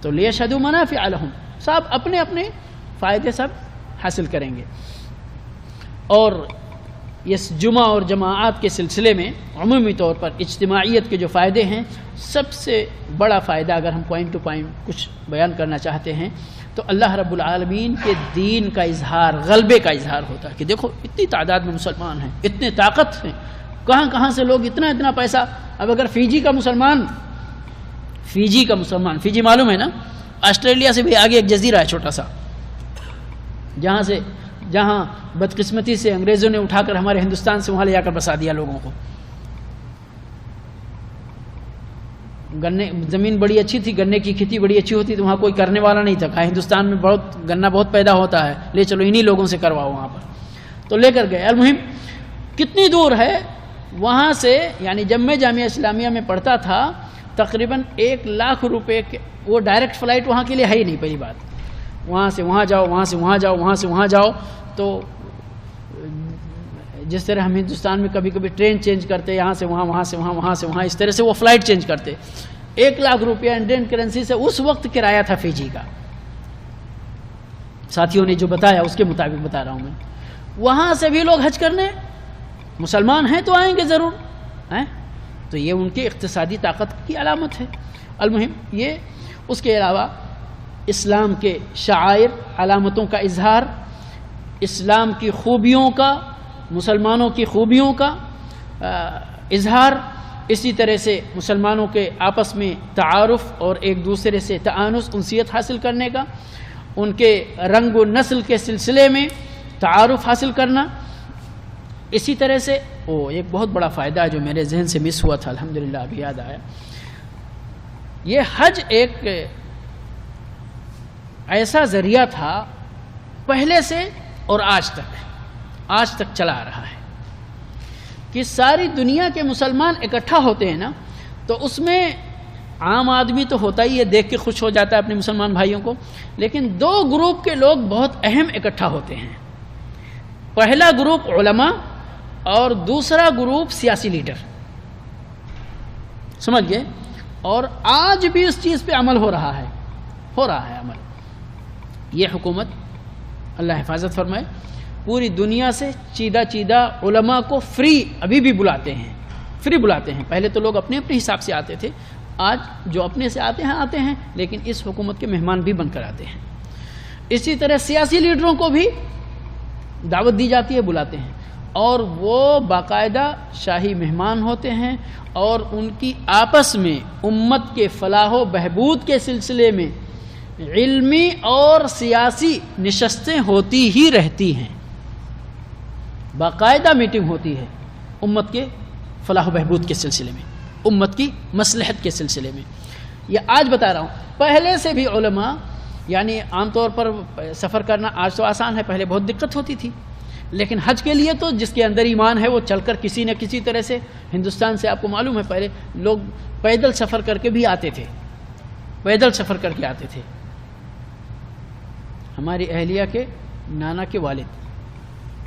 تو لیشہدوا منافع لہم، سب اپنے اپنے فائدے سب حاصل کریں گے. اور اس جمعہ اور جماعات کے سلسلے میں عمومی طور پر اجتماعیت کے جو فائدے ہیں، سب سے بڑا فائدہ اگر ہم پوائنٹ ٹو پوائنٹ کچھ بیان کرنا چاہتے ہیں تو اللہ رب العالمین کے دین کا اظہار، غلبے کا اظہار ہوتا ہے کہ دیکھو اتنی تعداد میں مسلمان ہیں، اتنے طاقت ہیں، کہاں کہاں سے لوگ اتنا پیسہ. اب اگر فیجی کا مسلمان، فیجی معلوم ہے نا، آسٹریلیا سے بھی آگے ایک جزیرہ ہے چھوٹا سا، جہاں بدقسمتی سے انگریزوں نے اٹھا کر ہمارے ہندوستان سے وہاں لے جا کر بسا دیا لوگوں کو. زمین بڑی اچھی تھی، گنے کی کھیتی بڑی اچھی ہوتی تو وہاں کوئی کرنے والا نہیں تھا. کہا ہندوستان میں گنا بہت پیدا ہوتا ہے، لے چلو انہی لوگوں سے کرواؤ وہاں پر. تو لے کر گئے. المہم کتنی دور ہے وہاں سے، یعنی جب میں جامعہ اسلامیہ میں پڑھتا تھا تقریباً 1 لاکھ روپے کے وہ ڈائریکٹ فلائٹ وہاں کے لیے ہے ہی نہیں. پہلی بات وہاں سے وہاں جاؤ، وہاں سے وہاں جاؤ، وہاں سے وہاں جاؤ. تو جس طرح ہم ہندوستان میں کبھی کبھی ٹرین چینج کرتے، یہاں سے وہاں، وہاں سے وہاں، وہاں سے وہاں، اس طرح سے وہ فلائٹ چینج کرتے. 1 لاکھ روپیہ انڈین کرنسی سے اس وقت کرایہ تھا فیجی کا. ساتھیوں نے جو بتایا اس کے مطابق بتا رہا ہوں میں. وہاں سے بھی لوگ حج کرنے مسلمان ہیں تو آئیں گے ضرور ہیں. تو یہ ان کی اقتصادی طاقت کی علامت ہے. المہم یہ. اس کے علاوہ اسلام کے شعائر علامتوں کا اظہار، اسلام کی خوبیوں کا، مسلمانوں کی خوبیوں کا اظہار، اسی طرح سے مسلمانوں کے آپس میں تعارف اور ایک دوسرے سے تآنس انسیت حاصل کرنے کا، ان کے رنگ و نسل کے سلسلے میں تعارف حاصل کرنا. اسی طرح سے ایک بہت بڑا فائدہ ہے جو میرے ذہن سے مس ہوا تھا، الحمدللہ ابھی یاد آیا. یہ حج ایک ایسا ذریعہ تھا پہلے سے اور آج تک چلا آ رہا ہے کہ ساری دنیا کے مسلمان اکٹھا ہوتے ہیں نا، تو اس میں عام آدمی تو ہوتا ہی ہے، دیکھ کے خوش ہو جاتا ہے اپنے مسلمان بھائیوں کو، لیکن دو گروپ کے لوگ بہت اہم اکٹھا ہوتے ہیں. پہلا گروپ علماء اور دوسرا گروپ سیاسی لیڈر. سمجھ گئے؟ اور آج بھی اس چیز پہ عمل ہو رہا ہے عمل. یہ حکومت اللہ حفاظت فرمائے پوری دنیا سے چیدہ علماء کو فری ابھی بھی بلاتے ہیں. پہلے تو لوگ اپنے حساب سے آتے تھے، آج جو اپنے سے آتے ہیں، لیکن اس حکومت کے مہمان بھی بن کر آتے ہیں. اسی طرح سیاسی لیڈروں کو بھی دعوت دی جاتی ہے، بلاتے ہیں، اور وہ باقاعدہ شاہی مہمان ہوتے ہیں، اور ان کی آپس میں امت کے فلاح و بہبود کے سلسلے میں علمی اور سیاسی نشستیں ہوتی ہی رہتی ہیں. باقاعدہ میٹنگ ہوتی ہے امت کے فلاح و بہبود کے سلسلے میں، امت کی مصلحت کے سلسلے میں. یہ آج بتا رہا ہوں. پہلے سے بھی علماء، یعنی عام طور پر سفر کرنا آج تو آسان ہے، پہلے بہت دقت ہوتی تھی، لیکن حج کے لیے تو جس کے اندر ایمان ہے وہ چل کر کسی نہ کسی طرح سے ہندوستان سے، آپ کو معلوم ہے پہلے لوگ پیدل سفر کر کے بھی آتے تھے، ہماری اہلیہ کے نانا کے والد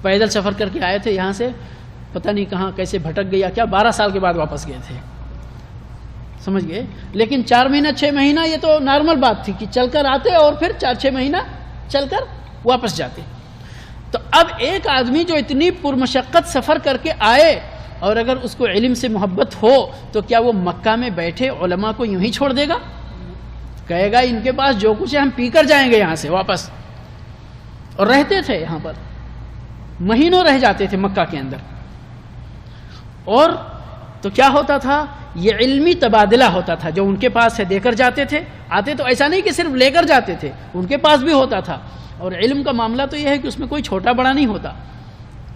پیدل سفر کر کے آئے تھے یہاں سے، پتہ نہیں کہاں کیسے بھٹک گیا کیا، 12 سال کے بعد واپس گئے تھے. سمجھ گئے؟ لیکن 4 مہینہ 6 مہینہ یہ تو نارمل بات تھی کہ چل کر آتے اور پھر 4-6 مہینہ چل کر واپس جاتے. تو اب ایک آدمی جو اتنی پرمشقت سفر کر کے آئے، اور اگر اس کو علم سے محبت ہو تو کیا وہ مکہ میں بیٹھے علماء کو یوں ہی چھوڑ دے گا؟ کہے گا ان کے پاس جو کچھ ہے ہم پی کر جائیں گے یہاں سے واپس. اور رہتے تھے یہاں پر، مہینوں رہ جاتے تھے مکہ کے اندر. اور تو کیا ہوتا تھا؟ یہ علمی تبادلہ ہوتا تھا، جو ان کے پاس ہے دے کر جاتے تھے. آتے تو ایسا نہیں کہ صرف لے کر جاتے تھے، ان کے پاس بھی ہوتا تھا. اور علم کا معاملہ تو یہ ہے کہ اس میں کوئی چھوٹا بڑا نہیں ہوتا.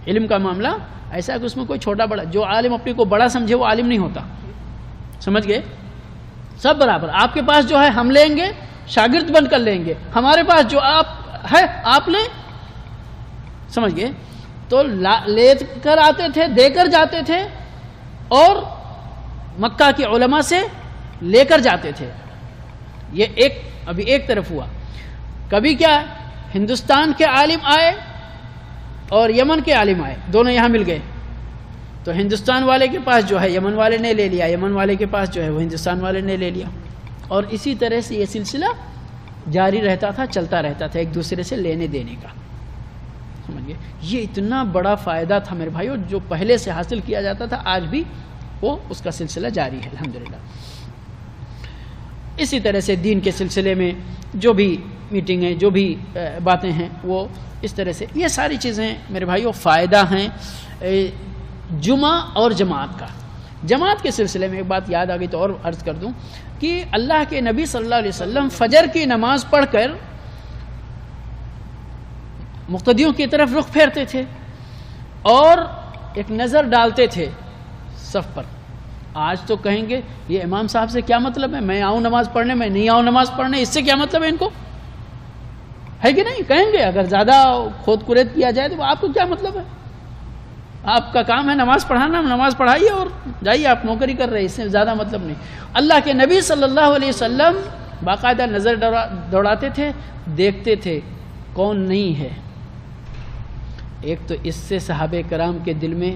علم کا معاملہ ایسا ہے کہ اس میں کوئی چھوٹا بڑا، جو عالم اپنے کو بڑا سمجھے وہ عالم نہیں ہوتا. سمجھ گئے؟ سب برابر. آپ کے پاس جو ہے ہم لیں گے، شاگرد بن کر لیں گے. ہمارے پاس جو ہے آپ لیں. سمجھ گئے؟ تو لے کر آتے تھے، دے کر جاتے تھے، اور مکہ کے علماء سے لے کر جاتے تھے. یہ ابھی ایک طرف ہوا. کبھی کیا ہندوستان کے عالم آئے اور یمن کے عالم آئے، دونوں یہاں مل گئے. تو ہندوستان والے کے پاس جو ہے یمن والے نے لے لیا، یمن والے کے پاس جو ہے وہ ہندوستان والے نے لے لیا. اور اسی طرح سے یہ سلسلہ جاری رہتا تھا، چلتا رہتا تھا ایک دوسرے سے لینے دینے کا. سمجھ گئے؟ یہ اتنا بڑا فائدہ تھا میرے بھائیو، جو پہلے سے حاصل کیا جاتا تھا، آج بھی وہ اس کا سلسلہ جاری ہے الحمدللہ. اسی طرح سے دین کے سلسلے میں جو بھی میٹنگیں، جو بھی باتیں ہیں، وہ اس طرح سے یہ ساری چیزیں میرے بھائیو فائدہ ہیں جمعہ اور جماعت کا. جماعت کے سلسلے میں ایک بات یاد آ گئی تو اور عرض کر دوں کہ اللہ کے نبی صلی اللہ علیہ وسلم فجر کی نماز پڑھ کر مقتدیوں کی طرف رخ پھیرتے تھے اور ایک نظر ڈالتے تھے صف پر. آج تو کہیں گے یہ امام صاحب سے کیا مطلب ہے، میں آؤں نماز پڑھنے، میں نہیں آؤں نماز پڑھنے، اس سے کیا مطلب ہے ان کو، ہے کہ نہیں؟ کہیں گے اگر زیادہ خود کرید کیا جائے تو آپ کو کیا مطلب ہے، آپ کا کام ہے نماز پڑھانا، نماز پڑھائیے اور جائیے، آپ نوکری کر رہے، اس سے زیادہ مطلب نہیں. اللہ کے نبی صلی اللہ علیہ وسلم باقاعدہ نظر دوڑاتے تھے، دیکھتے تھے کون نہیں ہے. ایک تو اس سے صحابہ کرام کے دل میں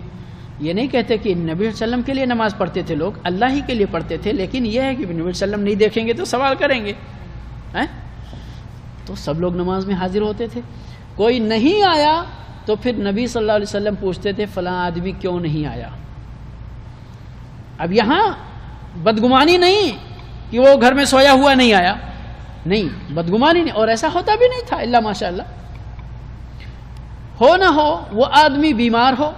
یہ نہیں کہتے کہ نبی صلی اللہ علیہ وسلم کے لیے نماز پڑھتے تھے، لوگ اللہ ہی کے لیے پڑھتے تھے، لیکن یہ ہے کہ نبی صلی اللہ علیہ وسلم نہیں دیکھیں گے تو سوال کریں گے. تو سب لوگ نماز میں حاضر ہوتے تھے. کوئی نہیں آیا تو پھر نبی صلی اللہ علیہ وسلم پوچھتے تھے فلاں آدمی کیوں نہیں آیا. اب یہاں بدگمانی نہیں کہ وہ گھر میں سویا ہوا نہیں آیا، نہیں، بدگمانی نہیں، اور ایسا ہوتا بھی نہیں تھا الا ماشاء اللہ. ہو نہ ہو وہ آدمی بیمار ہو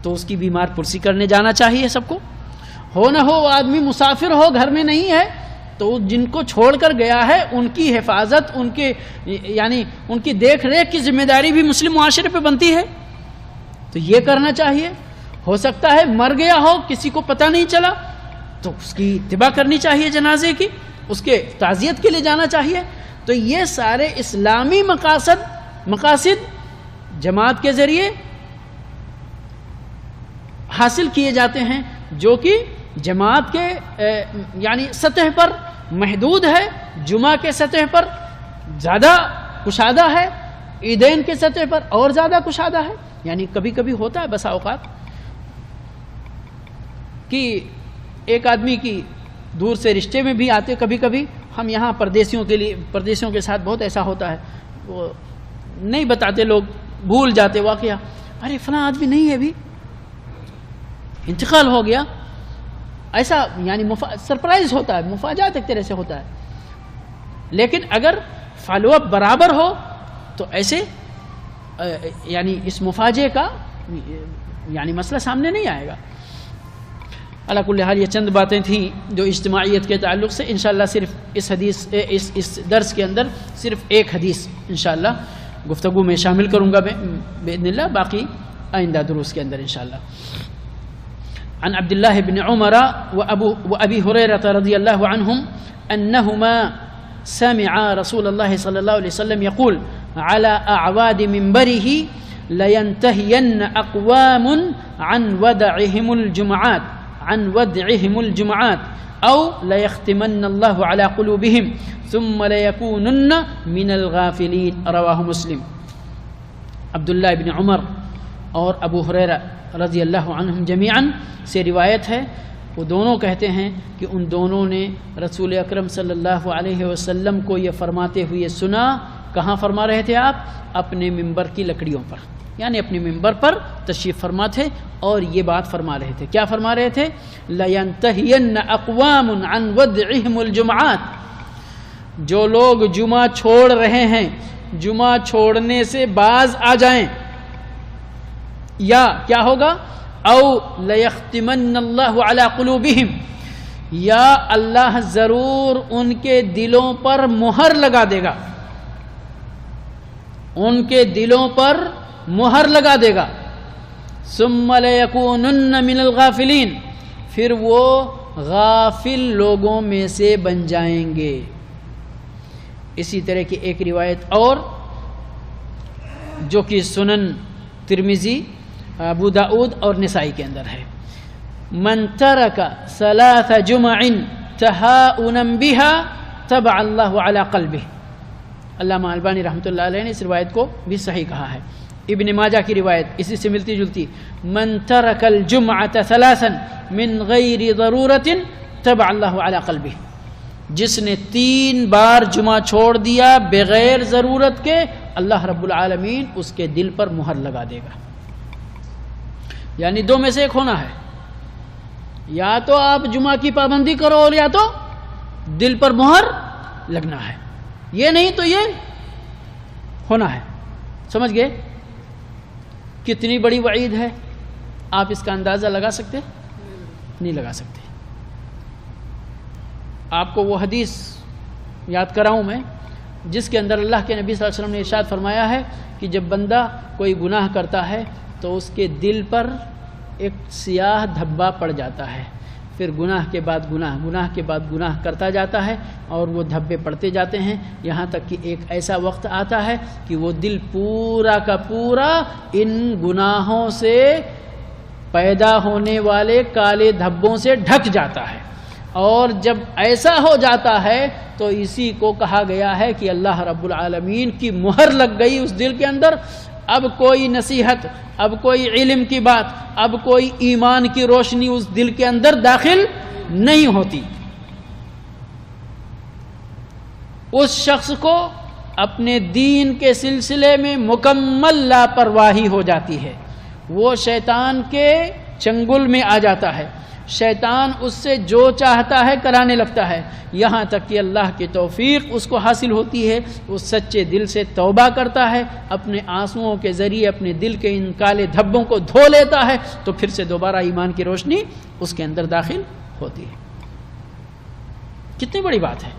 تو اس کی بیمار پرسی کرنے جانا چاہیے سب کو. ہو نہ ہو وہ آدمی مسافر ہو، گھر میں نہیں ہے، تو جن کو چھوڑ کر گیا ہے ان کی حفاظت، ان کی دیکھ ریکھ کی ذمہ داری بھی مسلم معاشرے پہ بنتی ہے، تو یہ کرنا چاہیے. ہو سکتا ہے مر گیا ہو، کسی کو پتہ نہیں چلا، تو اس کی اتباع کرنی چاہیے جنازے کی، اس کے تعزیت کے لیے جانا چاہیے. تو یہ سارے اسلامی مقاصد جماعت کے ذریعے حاصل کیے جاتے ہیں، جو کہ جماعت کے سطح پر محدود ہے، جمعہ کے سطح پر زیادہ کشادہ ہے، عیدین کے سطح پر اور زیادہ کشادہ ہے. یعنی کبھی کبھی ہوتا ہے بسا اوقات کہ ایک آدمی کی دور سے رشتے میں بھی آتے، کبھی کبھی ہم یہاں پردیسیوں کے ساتھ بہت ایسا ہوتا ہے، وہ نہیں بتاتے، لوگ بھول جاتے واقعہ، ارے فلاں آدمی نہیں ہے، ابھی انتقال ہو گیا. ایسا سرپرائز ہوتا ہے، مفاجات ایک طرح سے ہوتا ہے. لیکن اگر فالو اپ برابر ہو تو ایسے اس مفاجے کا مسئلہ سامنے نہیں آئے گا. علی کل حال یہ چند باتیں تھیں جو اجتماعیت کے تعلق سے. انشاءاللہ صرف اس درس کے اندر صرف ایک حدیث انشاءاللہ گفتگو میں شامل کروں گا باذن اللہ، باقی آئندہ دروس کے اندر انشاءاللہ. عن عبد الله بن عمر وأبي هريرة رضي الله عنهم أنهما سمعا رسول الله صلى الله عليه وسلم يقول على أعواد منبره لينتهين أقوام عن ودعهم الجمعات أو ليختمن الله على قلوبهم ثم ليكونن من الغافلين. رواه مسلم. عبداللہ بن عمر اور ابو ہریرہ رضی اللہ عنہم جمیعاً سے روایت ہے، وہ دونوں کہتے ہیں کہ ان دونوں نے رسول اکرم صلی اللہ علیہ وسلم کو یہ فرماتے ہوئے سنا. کہاں فرما رہے تھے آپ؟ اپنے ممبر کی لکڑیوں پر، یعنی اپنے ممبر پر تشریف فرما تھے اور یہ بات فرما رہے تھے. کیا فرما رہے تھے؟ لَيَنْتَهِيَنَّ أَقْوَامٌ عَنْ وَدْعِهِمُ الْجُمْعَاتِ. جو لوگ جمعہ چھوڑ رہے ہیں، جمعہ چھوڑنے سے باز آ جائیں، یا کیا ہوگا؟ او لیختمن اللہ علی قلوبہم، یا اللہ ضرور ان کے دلوں پر مہر لگا دے گا، ان کے دلوں پر مہر لگا دے گا. ثم لیکونن من الغافلین، پھر وہ غافل لوگوں میں سے بن جائیں گے. اسی طرح کی ایک روایت اور جو کہ سنن ترمذی، ابو داؤد اور نسائی کے اندر ہے، من ترک ثلاث جمع تہاؤنا بها طبع اللہ علی قلبہ. علامہ البانی رحمۃ اللہ علیہ نے اس روایت کو بھی صحیح کہا ہے. ابن ماجہ کی روایت اسی سے ملتی جلتی، من ترک الجمعۃ ثلاثا من غیر ضرورۃ طبع اللہ علی قلبہ. جس نے 3 بار جمعہ چھوڑ دیا بغیر ضرورت کے، اللہ رب العالمین اس کے دل پر مہر لگا دے گا. یعنی 2 میں سے ایک ہونا ہے، یا تو آپ جمعہ کی پابندی کرو اور یا تو دل پر مہر لگنا ہے. یہ نہیں تو یہ ہونا ہے. سمجھ گئے کتنی بڑی وعید ہے؟ آپ اس کا اندازہ لگا سکتے؟ نہیں لگا سکتے. آپ کو وہ حدیث یاد کراؤں میں جس کے اندر اللہ کے نبی صلی اللہ علیہ وسلم نے ارشاد فرمایا ہے کہ جب بندہ کوئی گناہ کرتا ہے تو اس کے دل پر ایک سیاہ دھبا پڑ جاتا ہے، پھر گناہ کے بعد گناہ، گناہ کے بعد گناہ کرتا جاتا ہے اور وہ دھبے پڑتے جاتے ہیں، یہاں تک کہ ایک ایسا وقت آتا ہے کہ وہ دل پورا کا پورا ان گناہوں سے پیدا ہونے والے کالے دھبوں سے ڈھک جاتا ہے. اور جب ایسا ہو جاتا ہے تو اسی کو کہا گیا ہے کہ اللہ رب العالمین کی مہر لگ گئی اس دل کے اندر. اب کوئی نصیحت، اب کوئی علم کی بات، اب کوئی ایمان کی روشنی اس دل کے اندر داخل نہیں ہوتی. اس شخص کو اپنے دین کے سلسلے میں مکمل لاپرواہی ہو جاتی ہے، وہ شیطان کے چنگل میں آ جاتا ہے، شیطان اس سے جو چاہتا ہے کرانے لگتا ہے، یہاں تک کہ اللہ کی توفیق اس کو حاصل ہوتی ہے، وہ سچے دل سے توبہ کرتا ہے، اپنے آنسوؤں کے ذریعے اپنے دل کے ان کالے دھبوں کو دھو لیتا ہے، تو پھر سے دوبارہ ایمان کی روشنی اس کے اندر داخل ہوتی ہے۔ کتنی بڑی بات ہے۔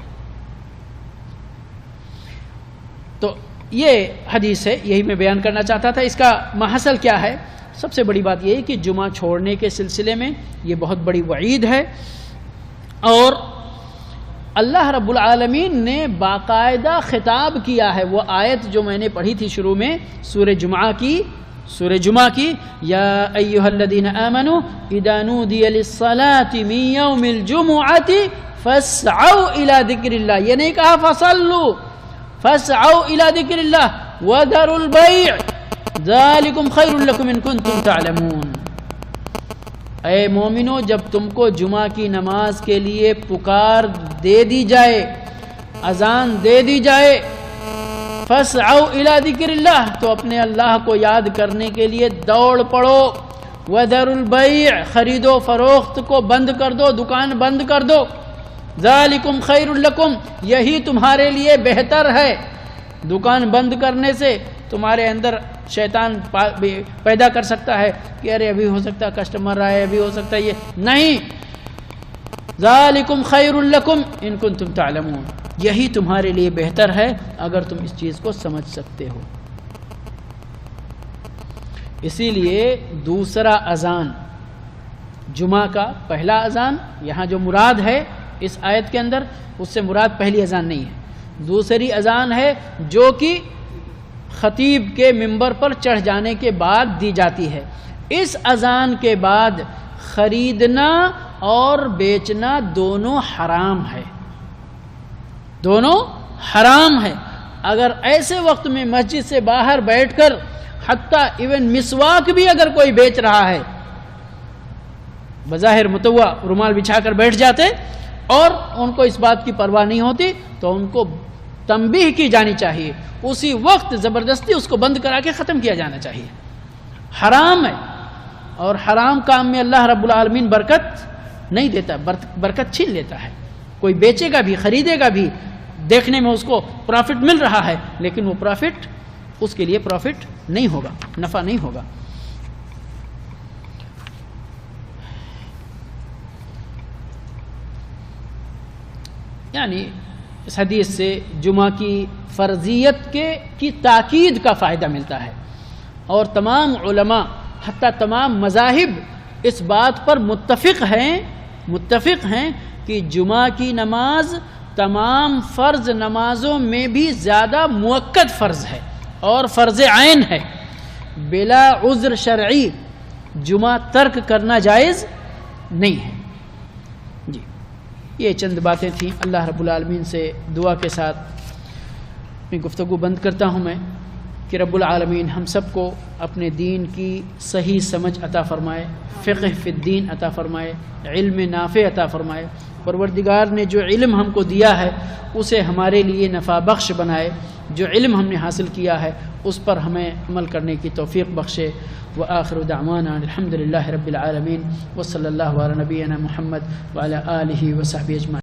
تو یہ حدیث ہے، یہی میں بیان کرنا چاہتا تھا۔ اس کا محصل کیا ہے؟ سب سے بڑی بات یہ ہے کہ جمعہ چھوڑنے کے سلسلے میں یہ بہت بڑی وعید ہے، اور اللہ رب العالمین نے باقاعدہ خطاب کیا ہے۔ وہ آیت جو میں نے پڑھی تھی شروع میں سورہ جمعہ کی، یا ایھا الذین آمنوا اذا نودی للصلاۃ من یوم الجمعۃ فاسعوا الی ذکر اللہ، یہ نہیں کہا فصلوا، فاسعوا الی ذکر اللہ وذروا البیع ذالکم خیر لکم ان کنتم تعلمون۔ اے مومنو، جب تم کو جمعہ کی نماز کے لیے پکار دے دی جائے، اذان دے دی جائے، فاسعوا الی ذکر اللہ، تو اپنے اللہ کو یاد کرنے کے لیے دوڑ پڑو، وذروا البیع، خرید و فروخت کو بند کر دو، دکان بند کر دو، ذالکم خیر لکم، یہی تمہارے لیے بہتر ہے۔ دکان بند کرنے سے تمہارے اندر شیطان پیدا کر سکتا ہے کہ ارے ابھی ہو سکتا ہے کسٹمر آئے، ابھی ہو سکتا ہے یہ نہیں، ذالکم خیر لکم ان کنتم تعلمون، یہی تمہارے لیے بہتر ہے اگر تم اس چیز کو سمجھ سکتے ہو۔ اسی لیے دوسرا اذان، جمعہ کا پہلا اذان یہاں جو مراد ہے اس آیت کے اندر، اس سے مراد پہلی اذان نہیں ہے، دوسری اذان ہے جو کہ خطیب کے منبر پر چڑھ جانے کے بعد دی جاتی ہے۔ اس اذان کے بعد خریدنا اور بیچنا دونوں حرام ہے، دونوں حرام ہے۔ اگر ایسے وقت میں مسجد سے باہر بیٹھ کر حتیٰ ایون مسواک بھی اگر کوئی بیچ رہا ہے، بظاہر متوع رومال بچھا کر بیٹھ جاتے اور ان کو اس بات کی پرواہ نہیں ہوتی، تو ان کو تنبیہ کی جانی چاہیے، اسی وقت زبردستی اس کو بند کرا کے ختم کیا جانا چاہیے۔ حرام ہے، اور حرام کام میں اللہ رب العالمین برکت نہیں دیتا، برکت چھین لیتا ہے۔ کوئی بیچے گا بھی، خریدے گا بھی، دیکھنے میں اس کو پروفٹ مل رہا ہے، لیکن وہ پروفٹ اس کے لیے پروفٹ نہیں ہوگا، نفع نہیں ہوگا۔ یعنی اس حدیث سے جمعہ کی فرضیت کی تاکید کا فائدہ ملتا ہے، اور تمام علماء حتیٰ تمام مذاہب اس بات پر متفق ہیں کہ جمعہ کی نماز تمام فرض نمازوں میں بھی زیادہ مؤکد فرض ہے اور فرض عین ہے۔ بلا عذر شرعی جمعہ ترک کرنا جائز نہیں ہے۔ جی، یہ چند باتیں تھیں۔ اللہ رب العالمین سے دعا کے ساتھ اپنی گفتگو بند کرتا ہوں میں کہ رب العالمین ہم سب کو اپنے دین کی صحیح سمجھ عطا فرمائے، فقہ فی الدین عطا فرمائے، علم نافع عطا فرمائے۔ پروردگار نے جو علم ہم کو دیا ہے اسے ہمارے لیے نفع بخش بنائے، جو علم ہم نے حاصل کیا ہے اس پر ہمیں عمل کرنے کی توفیق بخشے۔ وآخر دعوانا الحمد للہ رب العالمین، وصلی اللہ علی نبینا محمد وعلی آلہ وصحبہ اجمعین۔